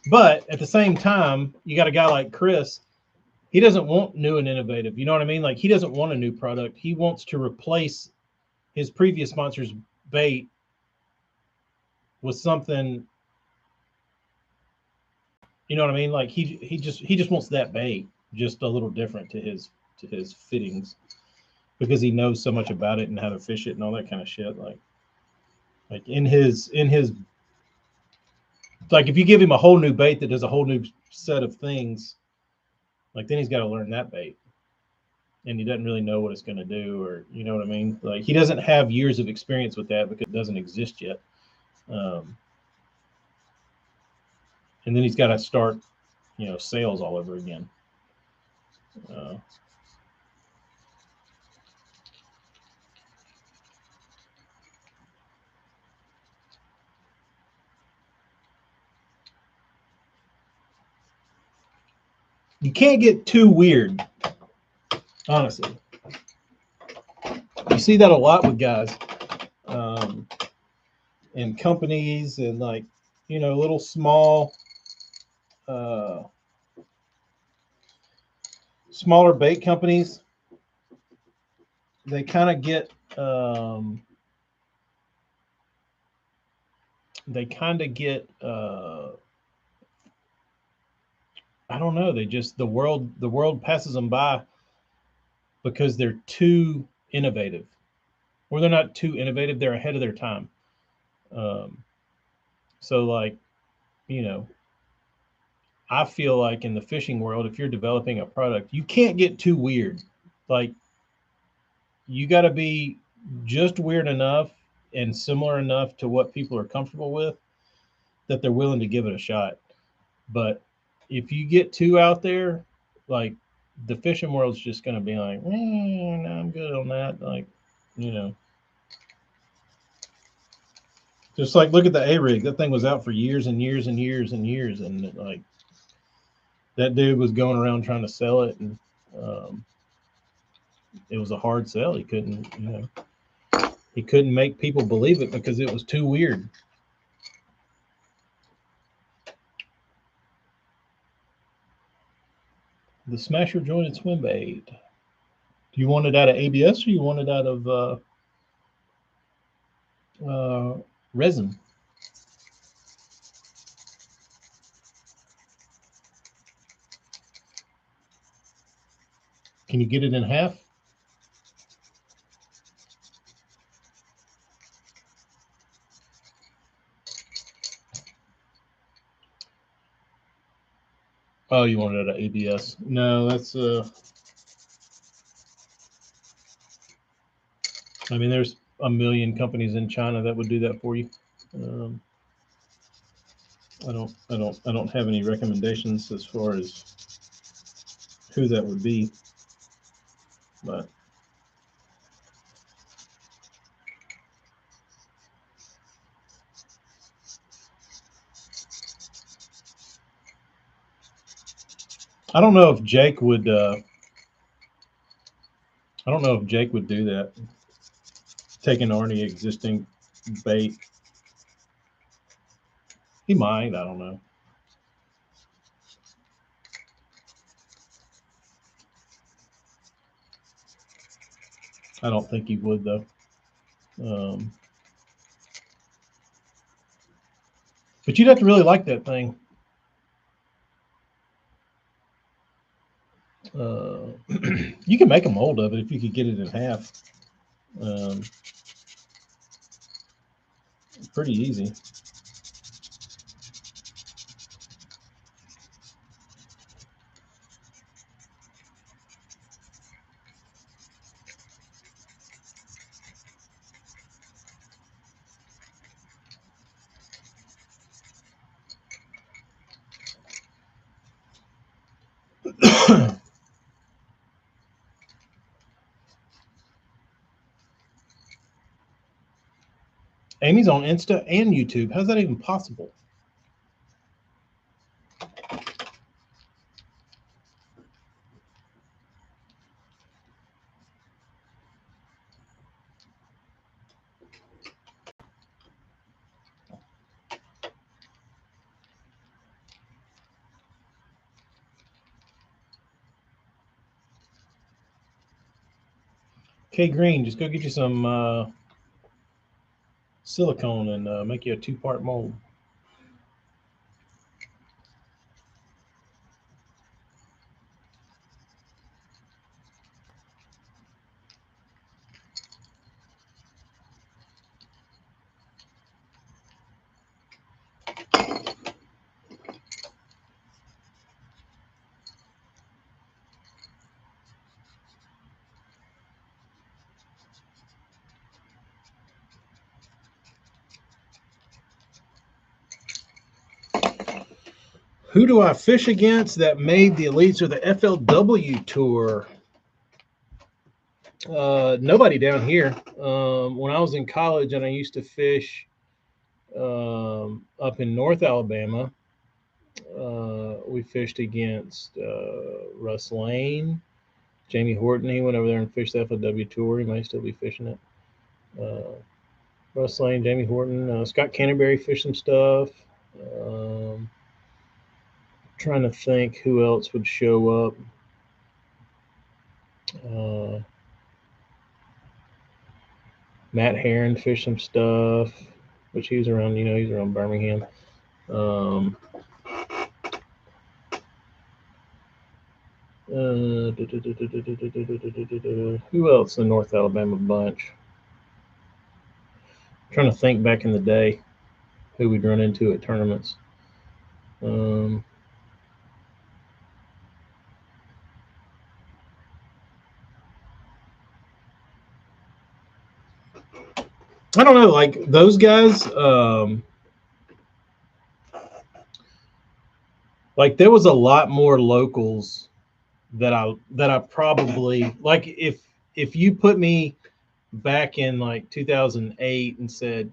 But at the same time, you got a guy like Chris. He doesn't want new and innovative. You know what I mean? Like he doesn't want a new product. He wants to replace his previous sponsor's bait with something. You know what I mean? Like he just wants that bait, just a little different to his fittings, because he knows so much about it and how to fish it and all that kind of shit. Like in his like if you give him a whole new bait that does a whole new set of things, like then he's got to learn that bait. and he doesn't really know what it's going to do, or you know what I mean. Like he doesn't have years of experience with that because it doesn't exist yet. And then he's got to start, sales all over again. You can't get too weird, honestly. You see that a lot with guys, and companies, and like, little small, smaller bait companies. They kind of get, I don't know. They just, the world passes them by because they're too innovative, or they're not too innovative. They're ahead of their time. So like, you know, I feel like in the fishing world, if you're developing a product, you can't get too weird. Like, you got to be just weird enough and similar enough to what people are comfortable with that they're willing to give it a shot. But if you get too out there, like, the fishing world's just going to be like, no, I'm good on that. Like, you know, just like look at the A rig. That thing was out for years and years and years and years, and like that dude was going around trying to sell it, and it was a hard sell. He couldn't make people believe it because it was too weird. The Smasher jointed swim bait. Do you want it out of ABS or you want it out of resin? Can you get it in half? Oh, you want it out of ABS? No, that's I mean, there's a million companies in China that would do that for you. I don't have any recommendations as far as who that would be, but I don't know if Jake would. I don't know if Jake would do that. Take an already existing bait. He might. I don't know. I don't think he would though. But you'd have to really like that thing. You can make a mold of it if you could get it in half. Pretty easy. Amy's on Insta and YouTube. How's that even possible? K Green, just go get you some silicone and make you a 2-part mold. Who do I fish against that made the elites or the FLW tour? Nobody down here. When I was in college and I used to fish up in North Alabama, we fished against Russ Lane, Jamie Horton. He went over there and fished the FLW tour. He might still be fishing it. Russ Lane, Jamie Horton, Scott Canterbury fished some stuff. Trying to think who else would show up. Matt Heron fished some stuff, which he's around, he's around Birmingham. Who else in the North Alabama bunch? I'm trying to think back in the day who we'd run into at tournaments. I don't know, like those guys. Like there was a lot more locals that I probably like. If you put me back in like 2008 and said,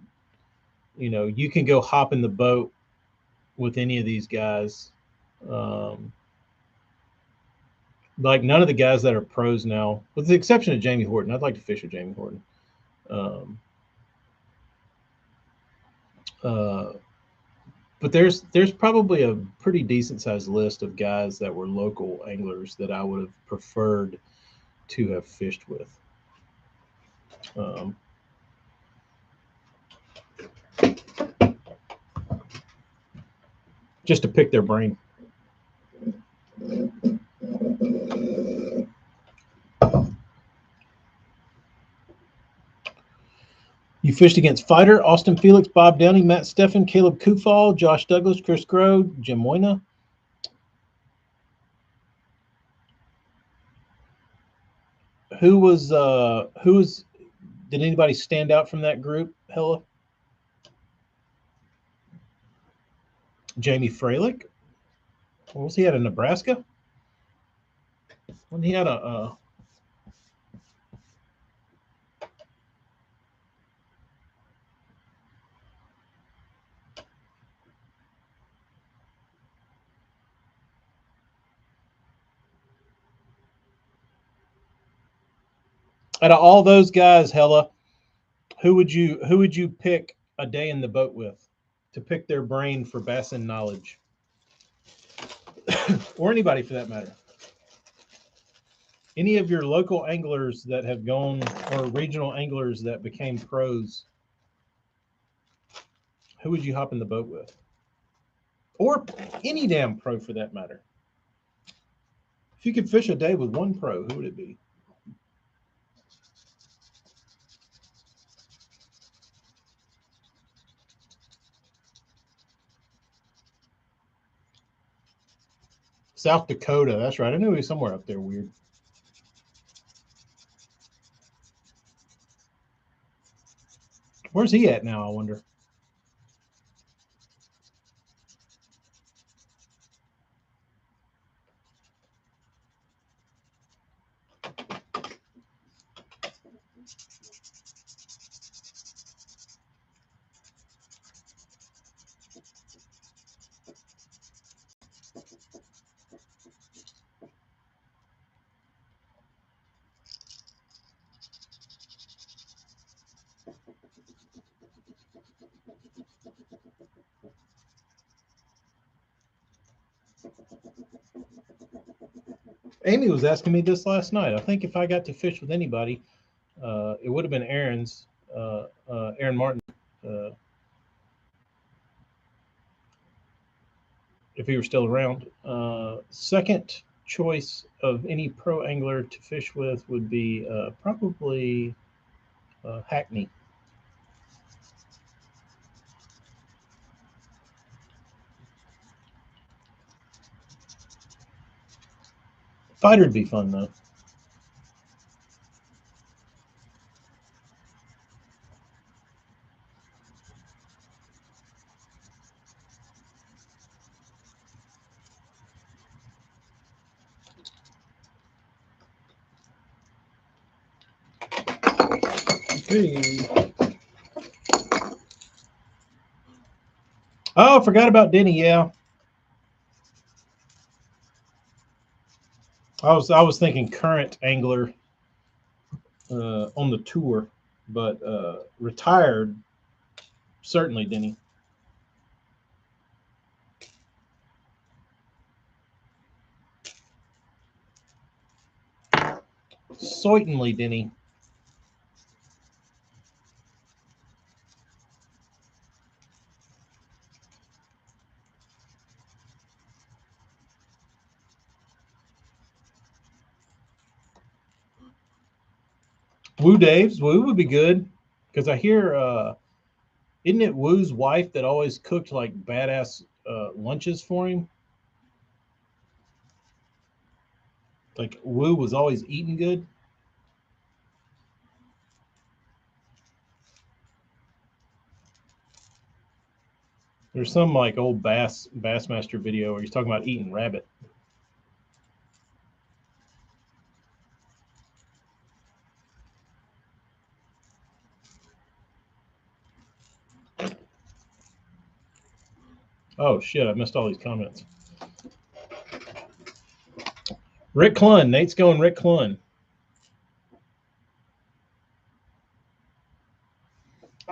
you can go hop in the boat with any of these guys. Like none of the guys that are pros now, with the exception of Jamie Horton. I'd like to fish with Jamie Horton. But there's probably a pretty decent sized list of guys that were local anglers that I would have preferred to have fished with. Just to pick their brain. You fished against Fighter, Austin Felix, Bob Downey, Matt Steffen, Caleb Kufal, Josh Douglas, Chris Groh, Jim Moyna. Did anybody stand out from that group, Hella? Jamie Freilich? What was he at in Nebraska? When he had a out of all those guys, Hella, who would you pick a day in the boat with to pick their brain for bassin knowledge? Or anybody for that matter. Any of your local anglers that have gone, or regional anglers that became pros, who would you hop in the boat with? Or any damn pro for that matter. If you could fish a day with one pro, who would it be? South Dakota. That's right. I knew he was somewhere up there weird. Where's he at now, I wonder? Amy was asking me this last night. I think if I got to fish with anybody, it would have been Aaron Martin, if he were still around. Second choice of any pro angler to fish with would be probably Hackney. Fighter'd be fun though. Hey. Oh, I forgot about Denny. Yeah, I was thinking current angler on the tour, but retired certainly Denny. Certainly Denny. Woo Dave's Woo would be good because I hear isn't it Woo's wife that always cooked like badass lunches for him? Like Woo was always eating good. There's some like old Bassmaster video where he's talking about eating rabbit. Oh shit! I missed all these comments. Rick Clunn. Nate's going Rick Clunn.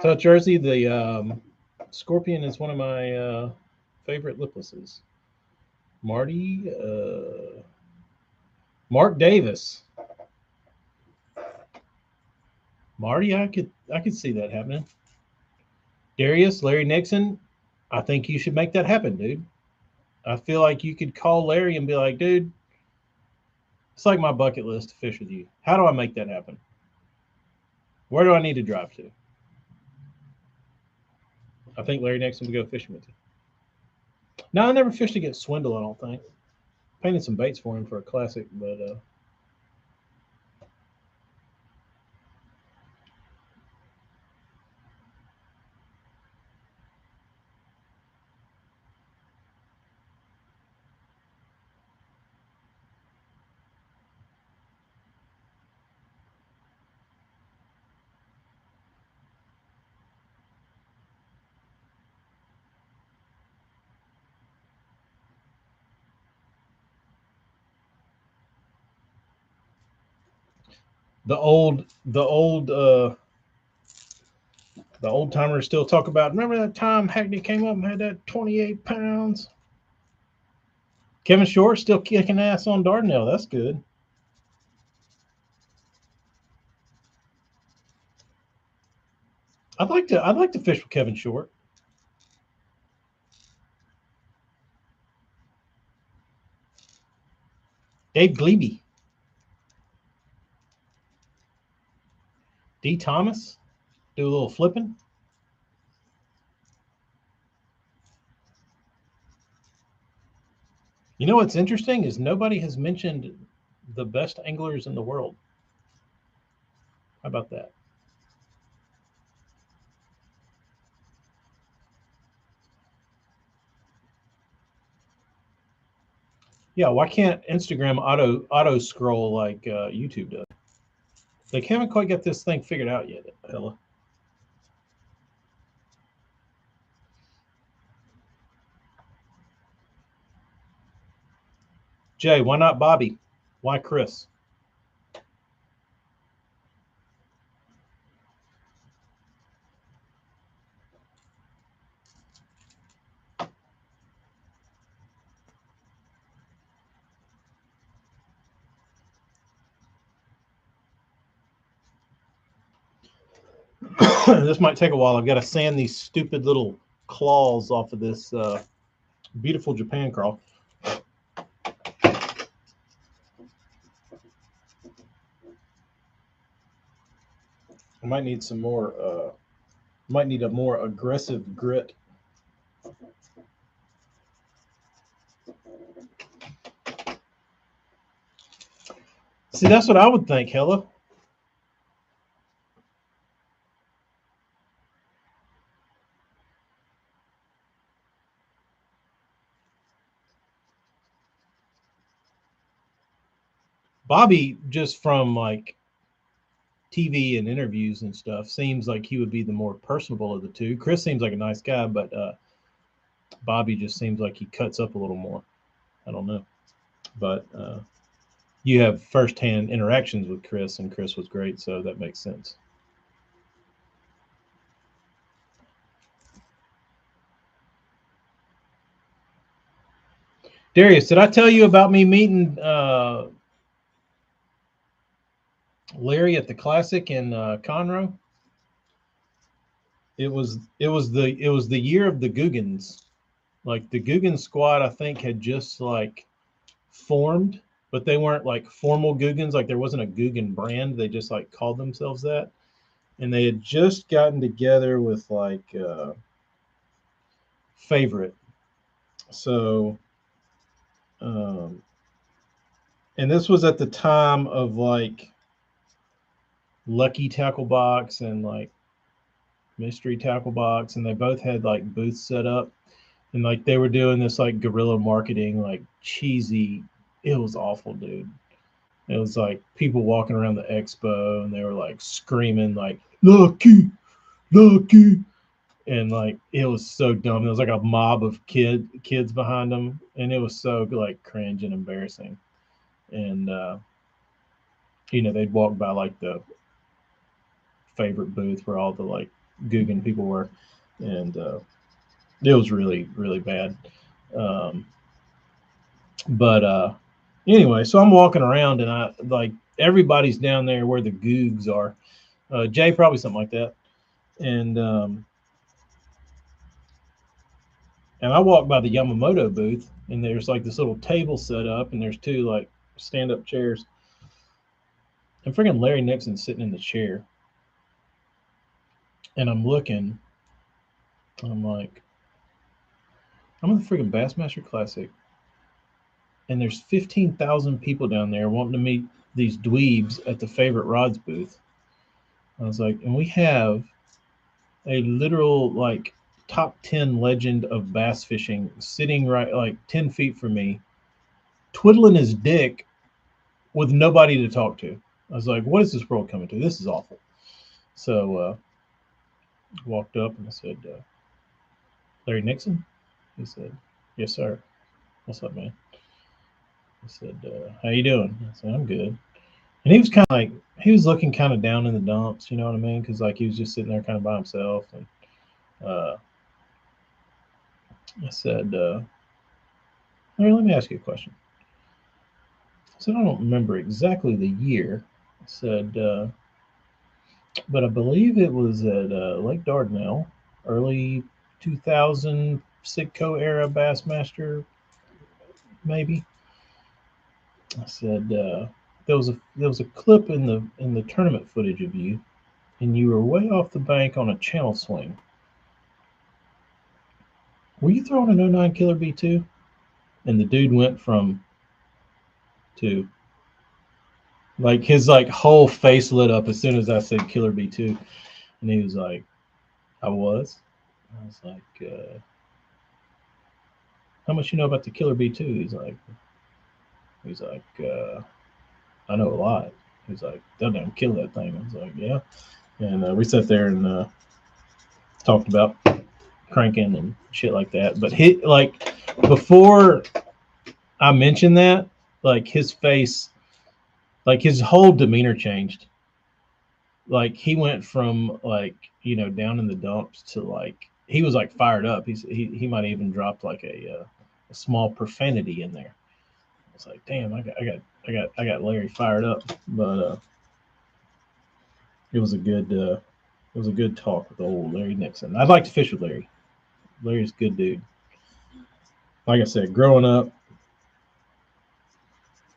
South Jersey. The Scorpion is one of my favorite liplesses. Marty. Mark Davis. Marty. I could see that happening. Darius. Larry Nixon. I think you should make that happen, dude. I feel like you could call Larry and be like, dude, it's like my bucket list to fish with you. How do I make that happen? Where do I need to drive to? I think Larry Nixon would go fishing with you. No, I never fished against Swindle, I don't think. Painted some baits for him for a classic, but the old the old the old timers still talk about. Remember that time Hackney came up and had that 28 pounds? Kevin Short still kicking ass on Dardanelle. That's good. I'd like to fish with Kevin Short. Dave Glebe. D. Thomas. Do a little flipping. You know what's interesting is nobody has mentioned the best anglers in the world. How about that? Yeah, why can't Instagram auto scroll like YouTube does? They haven't quite got this thing figured out yet, Hella. Jay, why not Bobby? Why Chris? This might take a while. I've got to sand these stupid little claws off of this beautiful Japan crawl. I might need some more. Might need a more aggressive grit. See, that's what I would think, Hella. Bobby, just from like TV and interviews and stuff, seems like he would be the more personable of the two. Chris seems like a nice guy, but Bobby just seems like he cuts up a little more. I don't know, but you have firsthand interactions with Chris, and Chris was great, so that makes sense. Darius, did I tell you about me meeting Larry at the Classic in Conroe? It was the year of the Googans. Like the Guggen squad, I think had just like formed, but they weren't like formal Googans. Like there wasn't a Guggen brand. They just like called themselves that, and they had just gotten together with like Favorite. So, and this was at the time of like Lucky Tackle Box and like Mystery Tackle Box, and they both had like booths set up, and like they were doing this like guerrilla marketing, like cheesy. It was awful, dude. It was like people walking around the expo, and they were like screaming like "Lucky, Lucky," and like it was so dumb. There was like a mob of kids behind them, and it was so like cringe and embarrassing. And they'd walk by like the Favorite booth where all the like Guggen people were, and it was really really bad. Um, but anyway, so I'm walking around, and I like everybody's down there where the Googs are. Jay, probably something like that, and I walk by the Yamamoto booth, and there's like this little table set up, and there's two like stand-up chairs, and freaking Larry Nixon's sitting in the chair, and I'm looking, I'm like, I'm in the freaking Bassmaster Classic, and there's 15,000 people down there wanting to meet these dweebs at the Favorite Rods booth. I was like, and we have a literal like top 10 legend of bass fishing sitting right like 10 feet from me, twiddling his dick with nobody to talk to. I was like, what is this world coming to? This is awful. So walked up and I said, Larry Nixon? He said, yes, sir. What's up, man? I said, how you doing? I said, I'm good. And he was kind of like, he was looking kind of down in the dumps, you know what I mean? Because like he was just sitting there kind of by himself. And I said, Larry, let me ask you a question. I said, I don't remember exactly the year. I said, but I believe it was at Lake Dardanelle, early 2000 Sitco era Bassmaster, maybe. I said there was a clip in the tournament footage of you, and you were way off the bank on a channel swing. Were you throwing an 09 Killer B2? And the dude went from to like his like whole face lit up as soon as I said Killer B2, and he was like, I was. I was like, how much you know about the Killer B2? He's like, I know a lot. He's like, they'll damn kill that thing. I was like, yeah. And we sat there and talked about cranking and shit like that. But he like before I mentioned that, like his face, like his whole demeanor changed. Like he went from like down in the dumps to like he was like fired up. He might have even dropped like a small profanity in there. I was like, damn, I got Larry fired up. But it was a good talk with old Larry Nixon. I'd like to fish with Larry. Larry's a good dude. Like I said, growing up,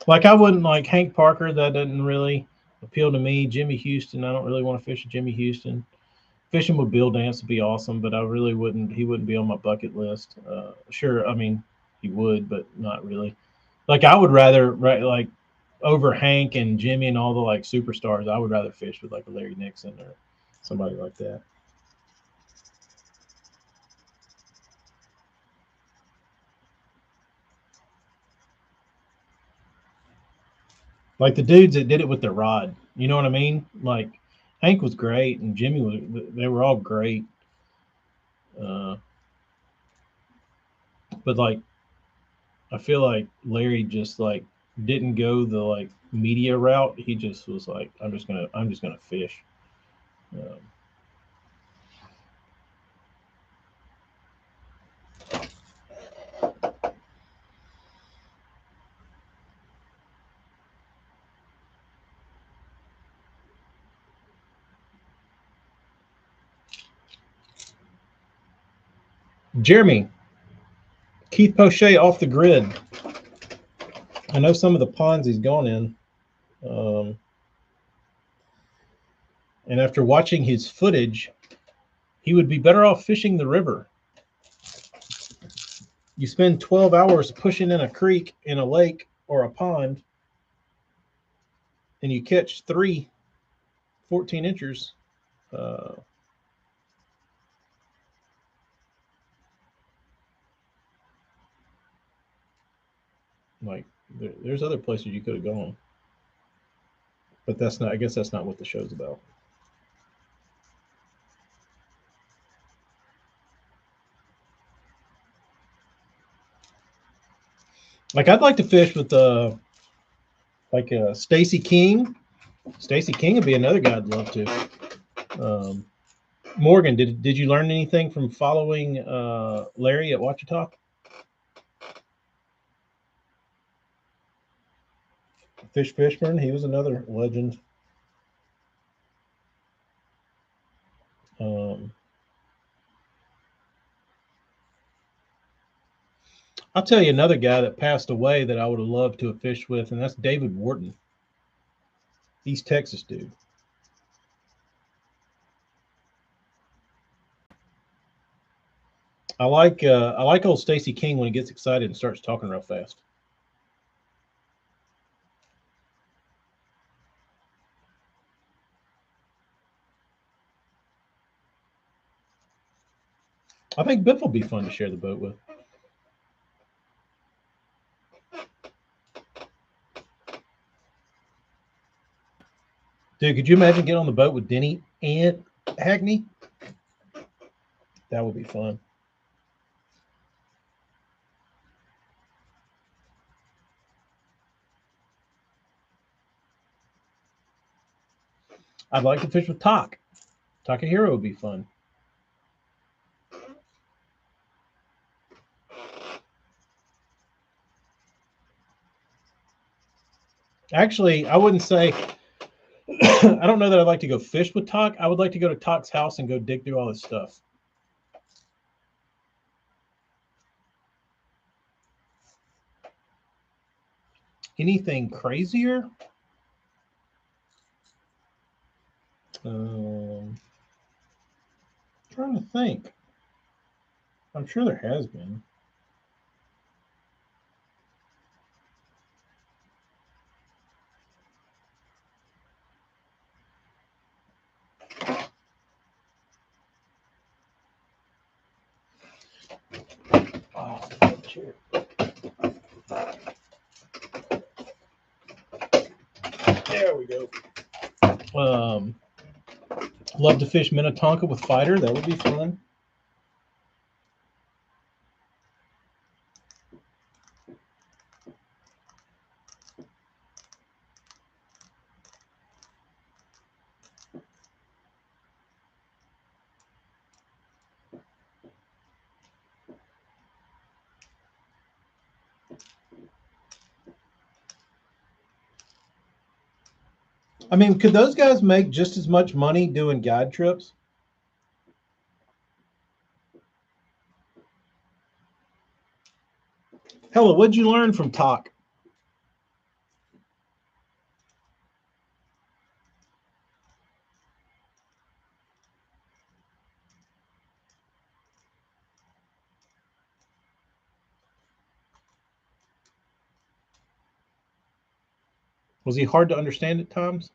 like I wouldn't like Hank Parker. That doesn't really appeal to me. Jimmy Houston, I don't really want to fish with Jimmy Houston. Fishing with Bill Dance would be awesome, but I really wouldn't. He wouldn't be on my bucket list. Sure, I mean he would, but not really. Like I would rather like over Hank and Jimmy and all the like superstars. I would rather fish with like a Larry Nixon or somebody like that. Like the dudes that did it with the rod. You know what I mean? Like Hank was great, and Jimmy was. They were all great. Uh, but like, I feel like Larry just like didn't go the like media route. He just was like, I'm just gonna fish. Um, Jeremy, Keith Poche off the grid. I know some of the ponds he's gone in. Um, and after watching his footage, he would be better off fishing the river. You spend 12 hours pushing in a creek, in a lake, or a pond, and you catch 14 inchers. Uh, like, there's other places you could have gone. But that's not, I guess that's not what the show's about. Like, I'd like to fish with like Stacy King. Stacy King would be another guy I'd love to. Morgan, did you learn anything from following Larry at Ouachita? Fish Fishburne, he was another legend. Um, I'll tell you another guy that passed away that I would have loved to have fished with, and that's David Wharton, East Texas dude. I like old Stacy King when he gets excited and starts talking real fast. I think Biff will be fun to share the boat with. Dude, could you imagine getting on the boat with Denny and Hackney? That would be fun. I'd like to fish with Takahiro would be fun. Actually, I wouldn't say I don't know that I'd like to go fish with Tak. I would like to go to Tak's house and go dig through all his stuff. Anything crazier? Trying to think. I'm sure there has been. Oh, chair. There we go. Love to fish Minnetonka with Fighter. That would be fun. I mean, could those guys make just as much money doing guide trips? Hella, what'd you learn from Tak? Was he hard to understand at times?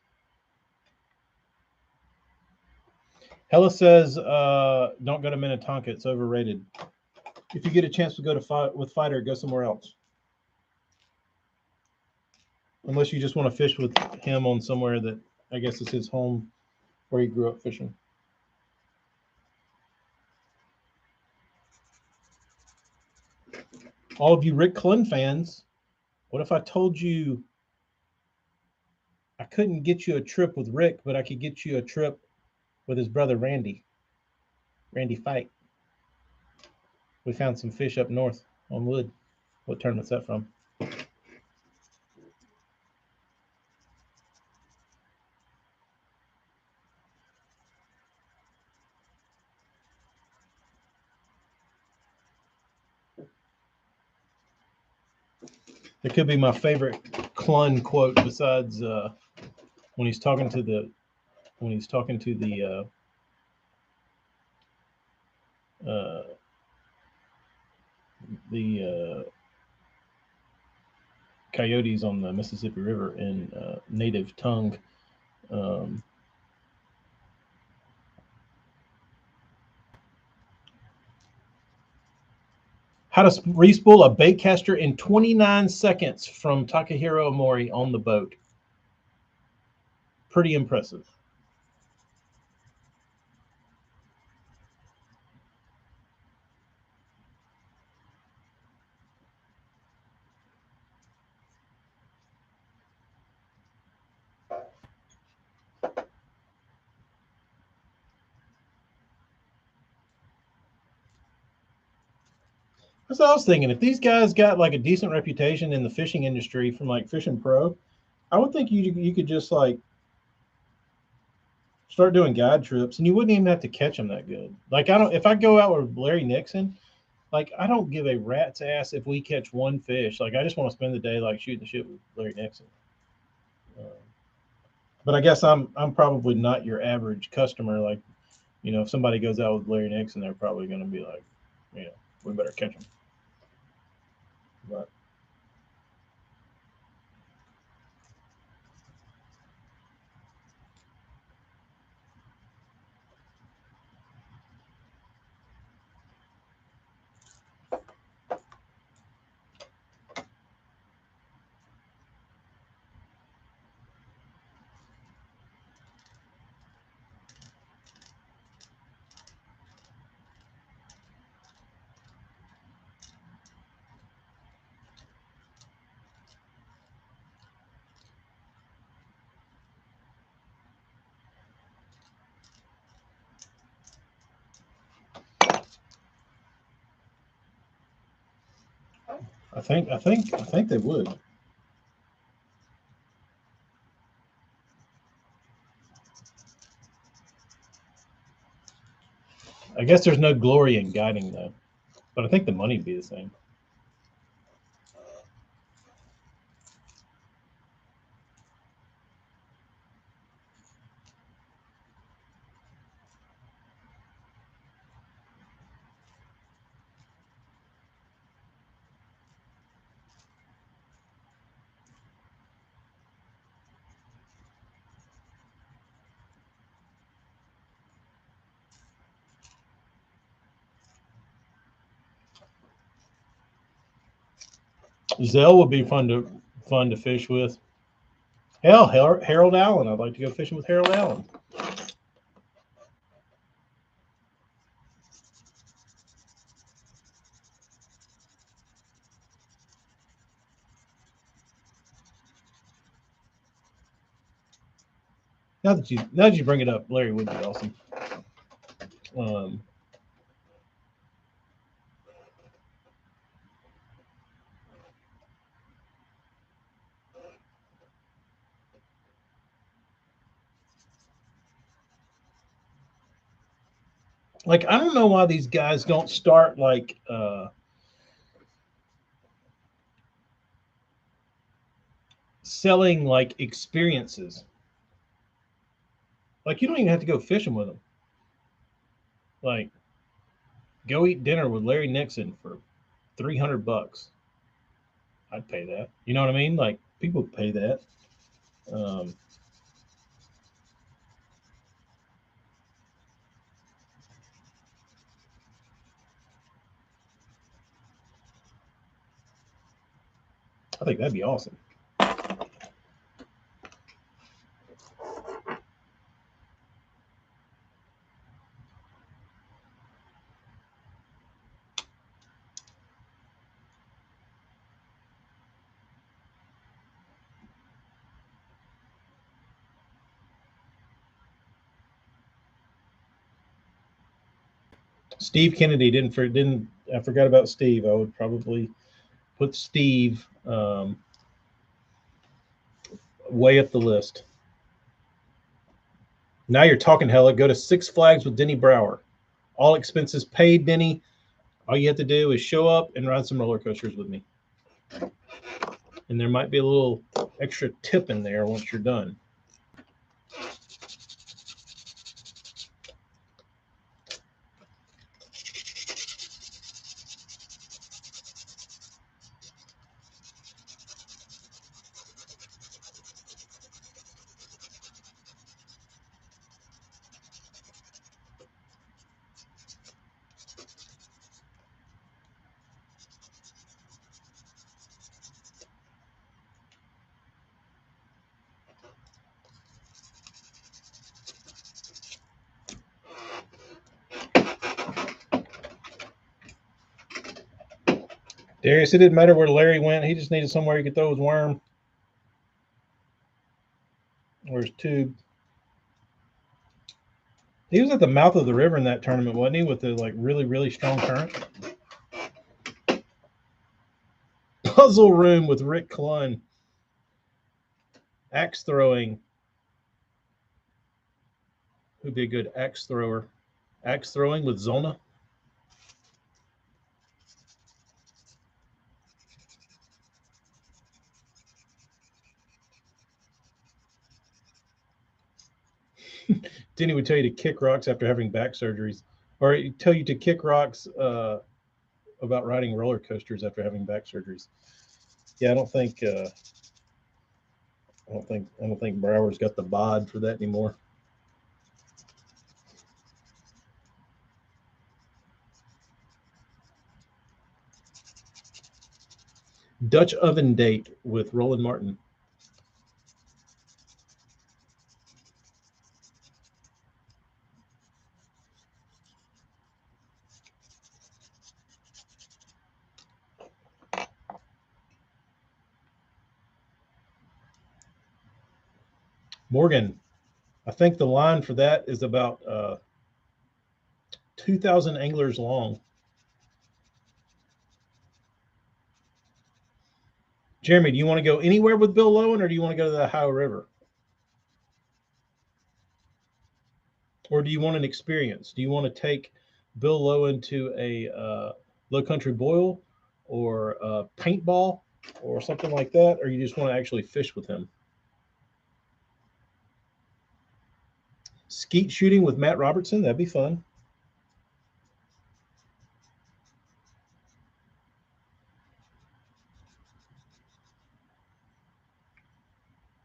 Hella says, don't go to Minnetonka. It's overrated. If you get a chance to go to with Fighter, go somewhere else. Unless you just want to fish with him on somewhere that I guess is his home where he grew up fishing. All of you Rick Clunn fans, what if I told you I couldn't get you a trip with Rick, but I could get you a trip with his brother Randy Fike? We found some fish up north on Wood. What tournament's that from? It could be my favorite Clunn quote besides when he's talking to the uh, coyotes on the Mississippi River in native tongue. Um, how to respool a bait caster in 29 seconds from Takahiro Omori on the boat. Pretty impressive. That's what I was thinking. If these guys got like a decent reputation in the fishing industry from like Fishing Pro, I would think you could just like start doing guide trips, and you wouldn't even have to catch them that good. Like I don't, if I go out with Larry Nixon, like I don't give a rat's ass if we catch one fish. Like I just want to spend the day like shooting the shit with Larry Nixon. But I guess I'm probably not your average customer. Like, you know, if somebody goes out with Larry Nixon, they're probably going to be like, you know, we better catch them. But I think they would. I guess there's no glory in guiding though, but I think the money'd be the same. Zell would be fun to fish with. Hell, Harold Allen. I'd like to go fishing with Harold Allen. Now that you bring it up, Larry would be awesome. Um, like I don't know why these guys don't start like selling like experiences. Like you don't even have to go fishing with them. Like go eat dinner with Larry Nixon for $300. I'd pay that. You know what I mean? Like people pay that. Um, I think that'd be awesome. Steve Kennedy didn't. I forgot about Steve. I would probably put Steve way up the list. Now you're talking, Hella. Go to Six Flags with Denny Brower. All expenses paid, Denny. All you have to do is show up and ride some roller coasters with me. And there might be a little extra tip in there once you're done. Darius, it didn't matter where Larry went. He just needed somewhere he could throw his worm or his tube. He was at the mouth of the river in that tournament, wasn't he? With the like really, really strong current. Puzzle room with Rick Clunn. Axe throwing. Who'd be a good axe thrower? Axe throwing with Zona. Denny would tell you to kick rocks after having back surgeries, or he'd tell you to kick rocks about riding roller coasters after having back surgeries. Yeah, I don't think Brower's got the bod for that anymore. Dutch oven date with Roland Martin. Morgan, I think the line for that is about 2,000 anglers long. Jeremy, do you want to go anywhere with Bill Lowen, or do you want to go to the Ohio River? Or do you want an experience? Do you want to take Bill Lowen to a low country boil or paintball or something like that? Or you just want to actually fish with him? Skeet shooting with Matt Robertson, that'd be fun.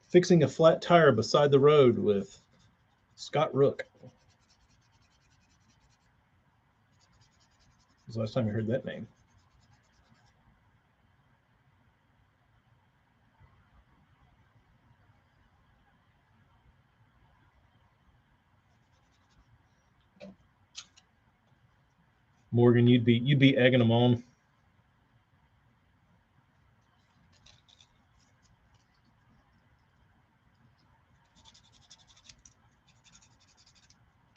Fixing a flat tire beside the road with Scott Rook. When was the last time you heard that name? Morgan, you'd be egging them on.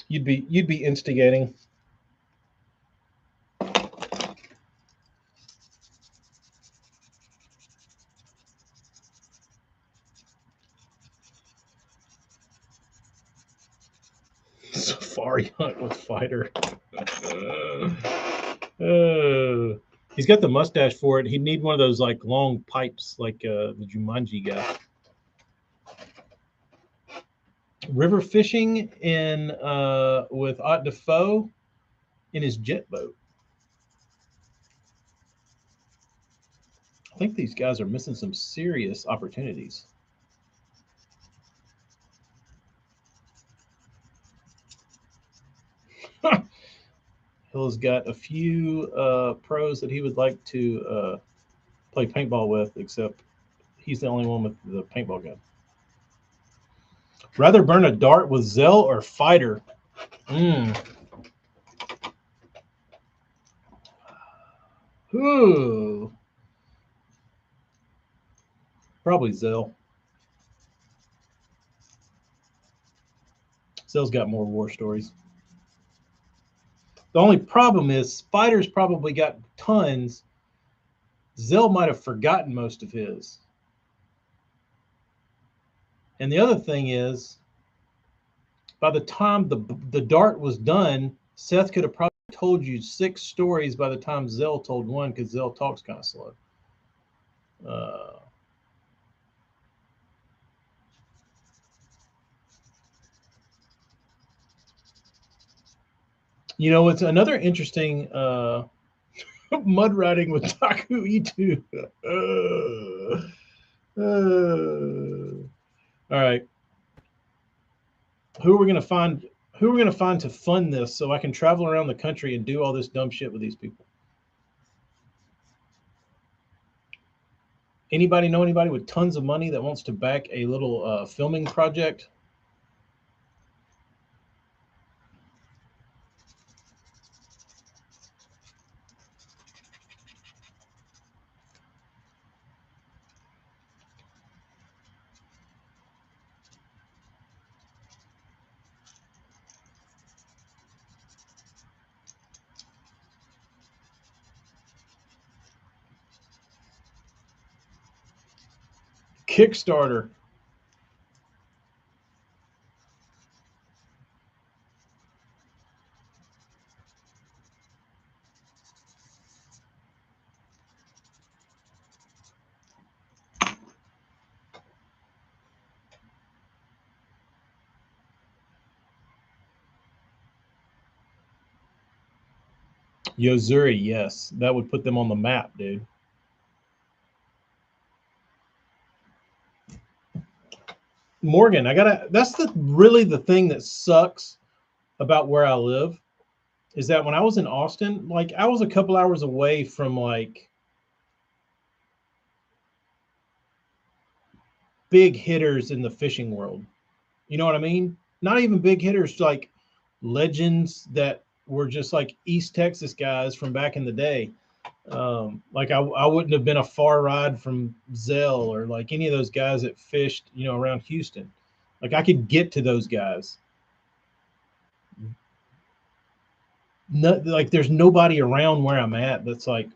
You'd be instigating. Safari hunt with fighter. He's got the mustache for it. He'd need one of those like long pipes, like the Jumanji guy. River fishing in with Ott Defoe in his jet boat. I think these guys are missing some serious opportunities. Hill's got a few pros that he would like to play paintball with, except he's the only one with the paintball gun. Rather burn a dart with Zell or fighter? Ooh. Probably Zell. Zell's got more war stories. The only problem is Spider's probably got tons. Zell might have forgotten most of his. And the other thing is, by the time the dart was done, Seth could have probably told you 6 stories by the time Zell told one, because Zell talks kind of slow. You know, it's another interesting mud riding with Taku Itu. All right. Who are we gonna find? Who are we gonna find to fund this so I can travel around the country and do all this dumb shit with these people? Anybody know anybody with tons of money that wants to back a little filming project? Kickstarter. Yozuri, yes. That would put them on the map, dude. Morgan, that's really the thing that sucks about where I live, is that when I was in Austin, like I was a couple hours away from like big hitters in the fishing world. You know what I mean? Not even big hitters, like legends that were just like East Texas guys from back in the day. Like I wouldn't have been a far ride from Zell or like any of those guys that fished, you know, around Houston. Like I could get to those guys. No, like there's nobody around where I'm at that's like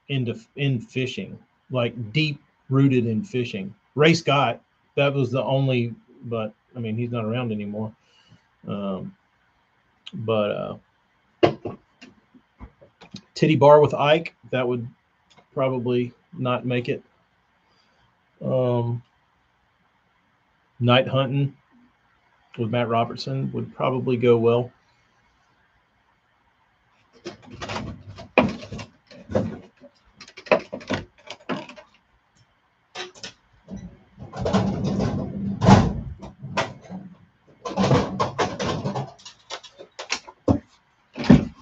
in fishing, like deep rooted in fishing. Ray Scott, that was the only, but I mean he's not around anymore. But Titty Bar with Ike, that would probably not make it. Night hunting with Matt Robertson would probably go well.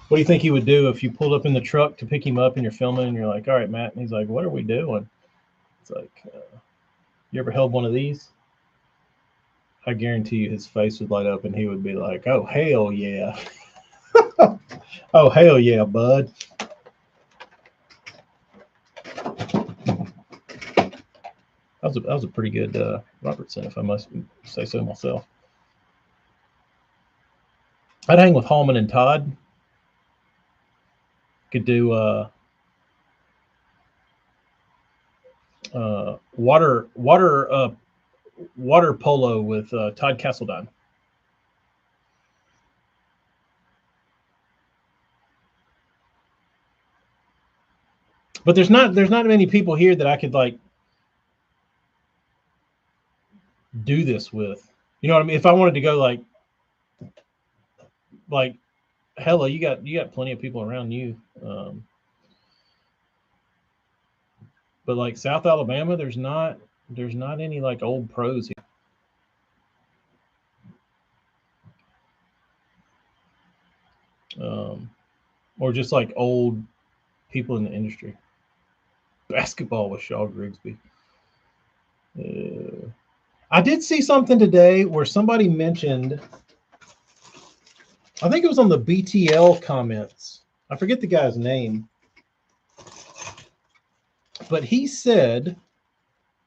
What do you think he would do if you pulled up in the truck to pick him up and you're filming and you're like, all right, Matt. And he's like, what are we doing? It's like, you ever held one of these? I guarantee you his face would light up and he would be like, oh, hell yeah. Oh, hell yeah, bud. That was a pretty good Robertson, if I must say so myself. I'd hang with Hallman and Todd. Could do water polo with Todd Castledine. But there's not many people here that I could like do this with. You know what I mean? If I wanted to go like hella, you got plenty of people around you. But like South Alabama, there's not any like old pros here. Or just like old people in the industry. Basketball with Shaw Grigsby. I did see something today where somebody mentioned, I think it was on the BTL comments. I forget the guy's name. But he said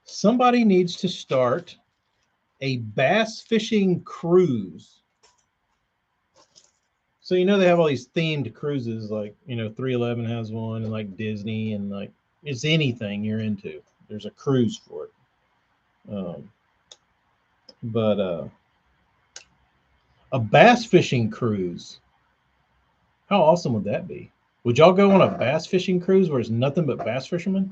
somebody needs to start a bass fishing cruise. So they have all these themed cruises, like 311 has one, and like Disney, and like it's anything you're into. There's a cruise for it. But a bass fishing cruise. How awesome would that be? Would y'all go on a bass fishing cruise where it's nothing but bass fishermen?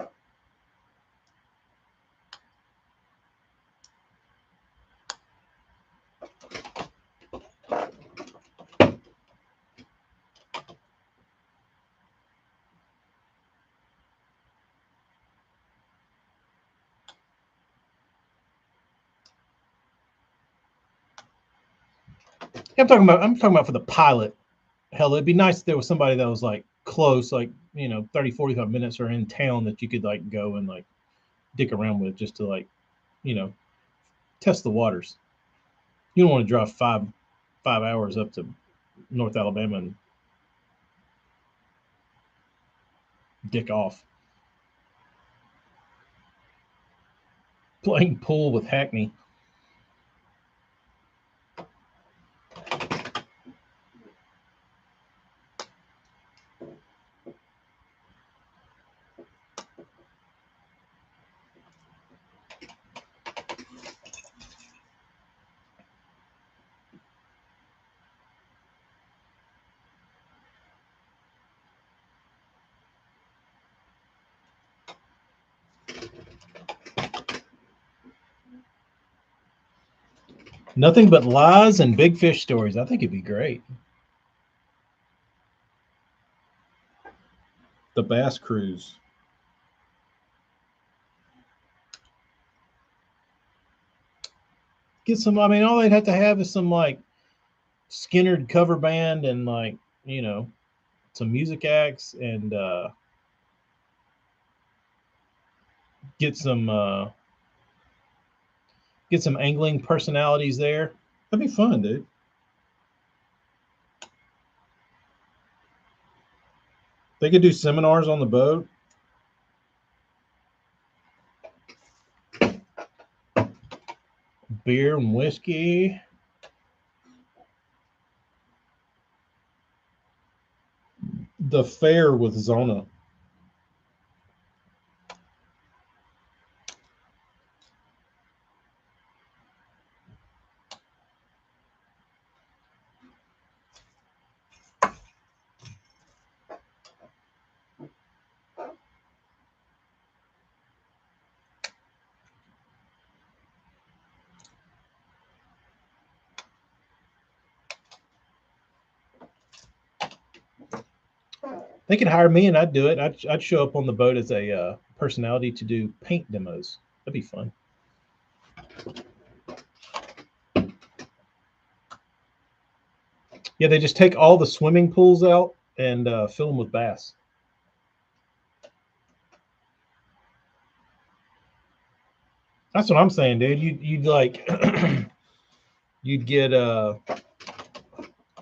Yeah, I'm talking about for the pilot. Hell, it'd be nice if there was somebody that was like close, like 30, 45 minutes, or in town that you could like go and like dick around with, just to like you know test the waters. You don't want to drive five hours up to North Alabama and dick off playing pool with Hackney. Nothing but lies and big fish stories. I think it'd be great. The Bass Cruise. Get some. I mean, all they'd have to have is some like Skinnerd cover band, and like you know some music acts, and get some uh, get some angling personalities there. That'd be fun, dude. They could do seminars on the boat. Beer and whiskey. The fair with Zona. They could hire me and I'd do it. I'd show up on the boat as a personality to do paint demos. That'd be fun. Yeah, they just take all the swimming pools out and fill them with bass. That's what I'm saying, dude. You'd like you'd get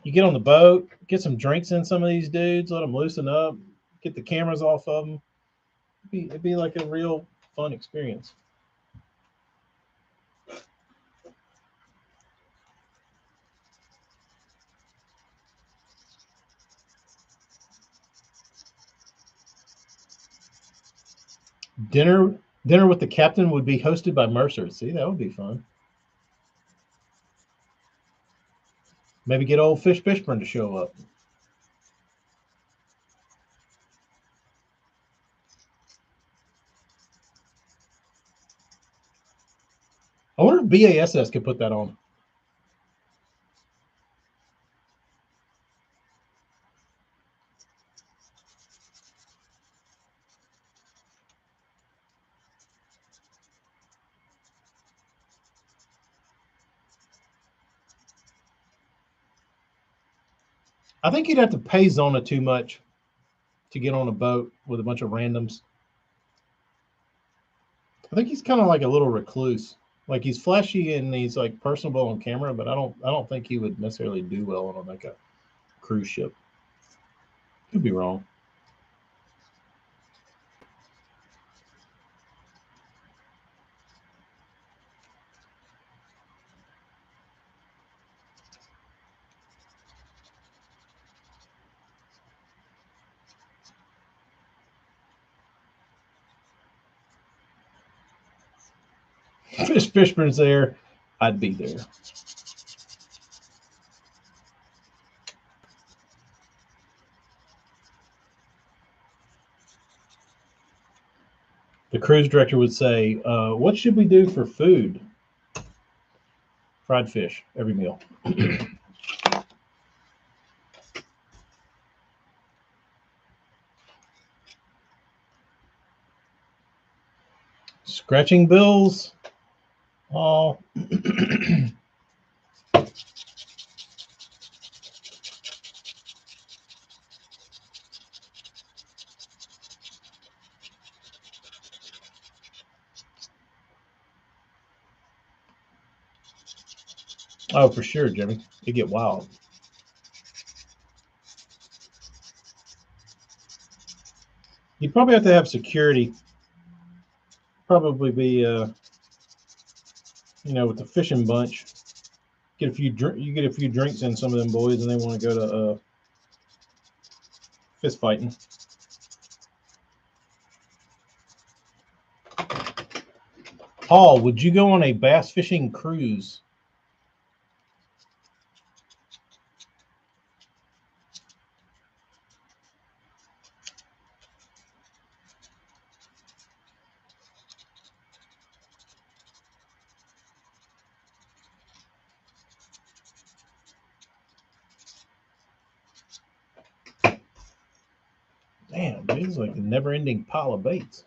you get on the boat, get some drinks in some of these dudes, let them loosen up, get the cameras off of them. It'd be like a real fun experience. Dinner dinner with the captain would be hosted by Mercer. See, that would be fun. Maybe get old Fish Fishburne to show up. I wonder if BASS could put that on. I think you'd have to pay Zona too much to get on a boat with a bunch of randoms. I think he's kind of like a little recluse. Like he's flashy and he's like personable on camera, but I don't think he would necessarily do well on like a cruise ship. Could be wrong. Fish Fishburne's there, I'd be there. The cruise director would say, what should we do for food? Fried fish, every meal. Scratching bills. Oh. Oh, for sure, Jimmy. It get wild. You'd probably have to have security. Probably be, with the fishing bunch. You get a few drinks in some of them boys, and they want to go to fist fighting. Paul, would you go on a bass fishing cruise? Damn, dude, it's like a never-ending pile of baits.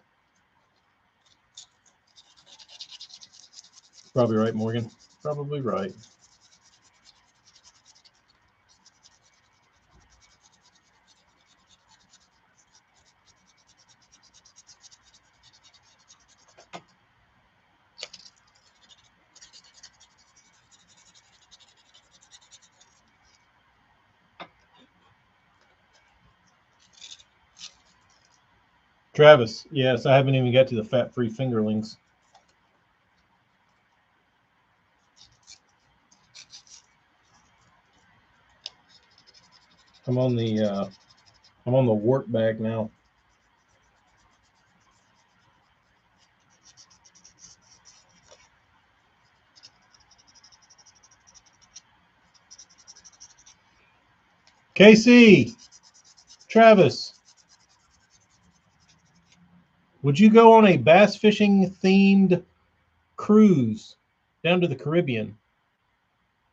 Probably right, Morgan. Probably right. Travis, yes, I haven't even got to the fat-free fingerlings. I'm on the wart bag now. Casey, Travis, would you go on a bass fishing themed cruise down to the Caribbean,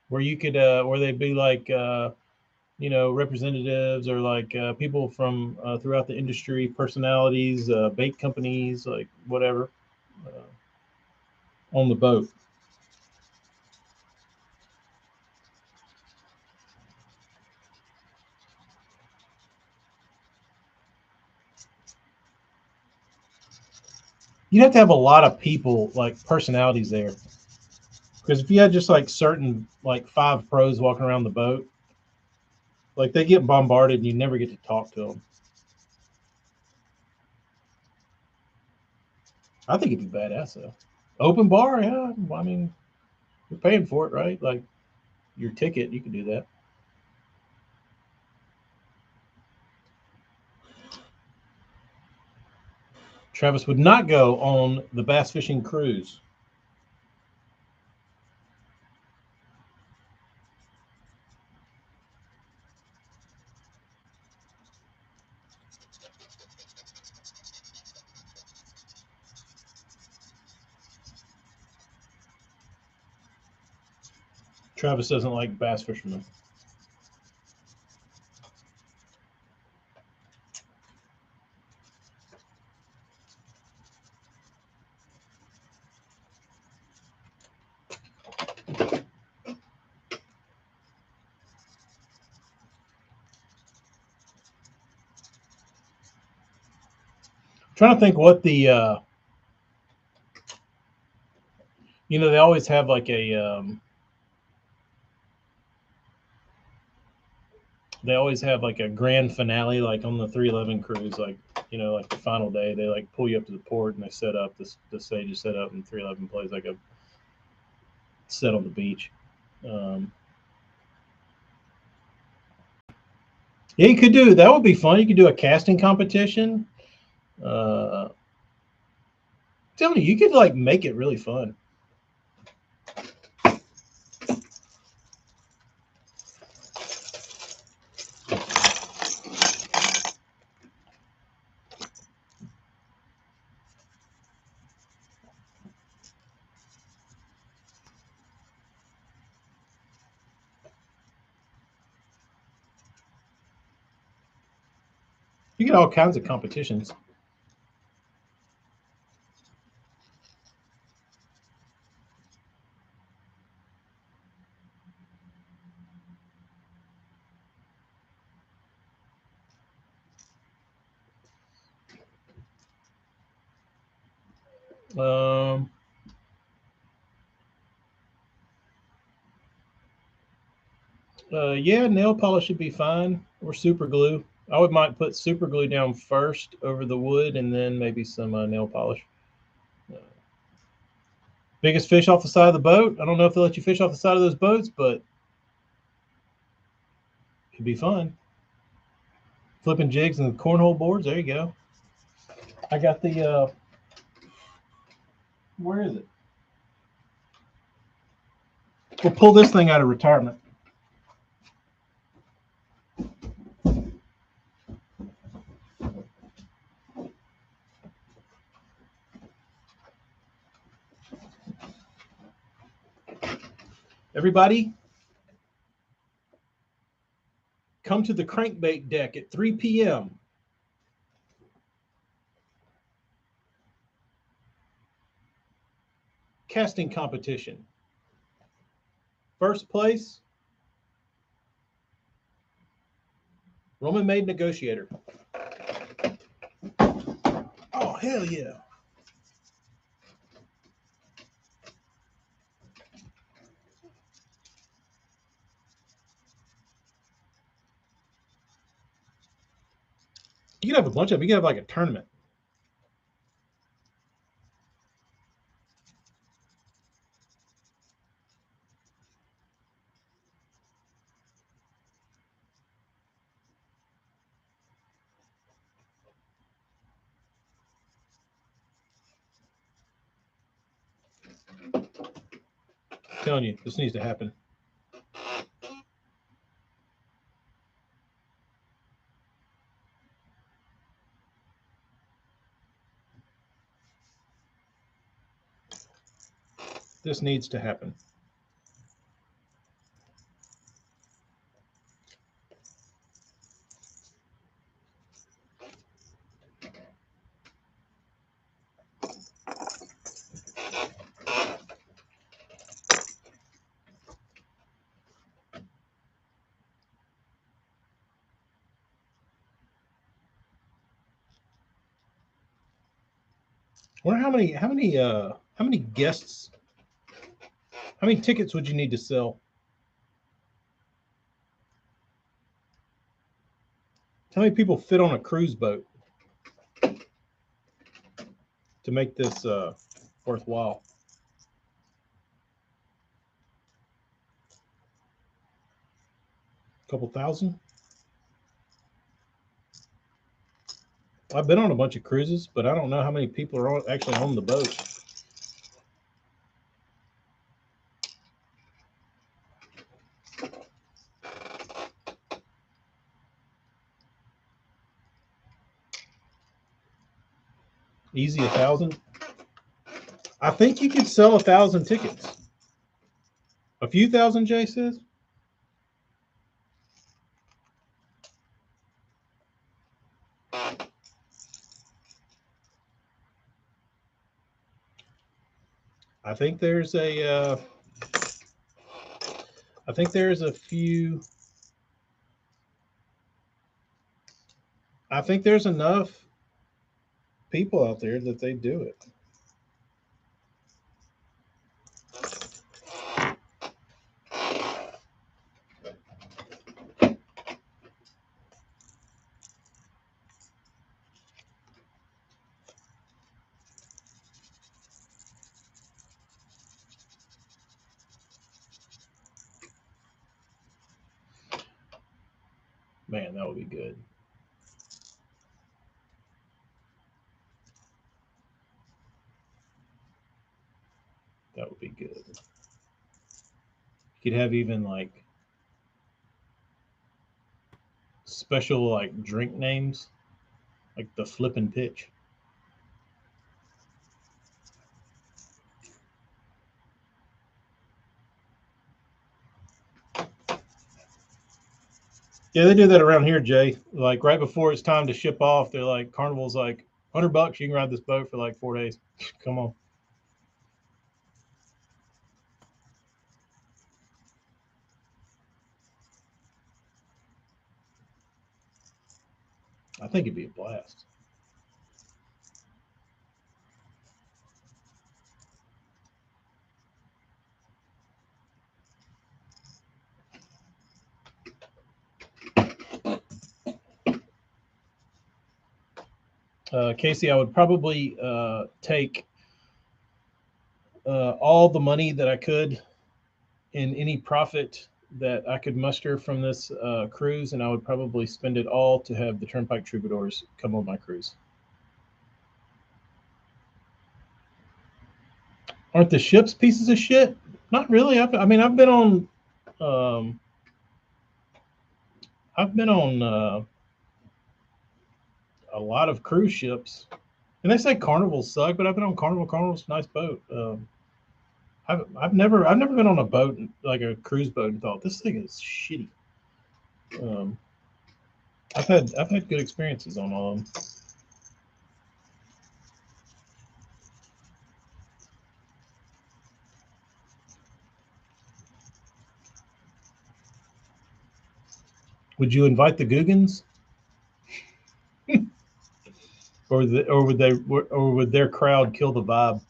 where you could, where they'd be like, representatives or like people from throughout the industry, personalities, bait companies, like whatever, on the boat? You'd have to have a lot of people, like personalities there. Because if you had just like certain, like 5 pros walking around the boat, like they get bombarded and you never get to talk to them. I think it'd be badass though. Open bar, yeah. I mean, you're paying for it, right? Like your ticket, you can do that. Travis would not go on the bass fishing cruise. Travis doesn't like bass fishermen. Trying to think what the they always have like a they always have like a grand finale, like on the 311 cruise, like like the final day, they like pull you up to the port and they set up the stage is set up and 311 plays like a set on the beach. Yeah, you could do that. Would be fun. You could do a casting competition. Tell me, you could like make it really fun. You get all kinds of competitions. Yeah, nail polish should be fine, or super glue. Might put super glue down first over the wood, and then maybe some nail polish. Biggest fish off the side of the boat. I don't know if they'll let you fish off the side of those boats, but it'd be fun. Flipping jigs and cornhole boards. There you go. I got the. Where is it? We'll pull this thing out of retirement. Everybody, come to the crankbait deck at 3 p.m. Casting competition. First place, Roman Made Negotiator. Oh, hell yeah. You could have a bunch of them. You could have like a tournament. I'm telling you, this needs to happen. This needs to happen. I wonder how many guests, how many tickets would you need to sell? How many people fit on a cruise boat to make this worthwhile? A couple thousand? I've been on a bunch of cruises, but I don't know how many people are actually on the boat. Easy 1,000. I think you could sell 1,000 tickets. A few thousand, Jay says. I think there's a. I think there's a few. I think there's enough people out there that they do it. Man, that would be good. That would be good. You could have even like special like drink names, like the Flippin' Pitch. Yeah, they do that around here, Jay. Like right before it's time to ship off, they're like, Carnival's like $100. You can ride this boat for like 4 days. Come on. I think it'd be a blast. Casey, I would probably take all the money that I could in any profit that I could muster from this cruise, and I would probably spend it all to have the Turnpike Troubadours come on my cruise. Aren't the ships pieces of shit? Not really. I mean, um, I've been on a lot of cruise ships, and they say Carnivals suck, but I've been on Carnival. Carnival's a nice boat. I've never been on a boat like a cruise boat and thought this thing is shitty. Um, I've had good experiences on all of them. Would you invite the Googans, or would their crowd kill the vibe?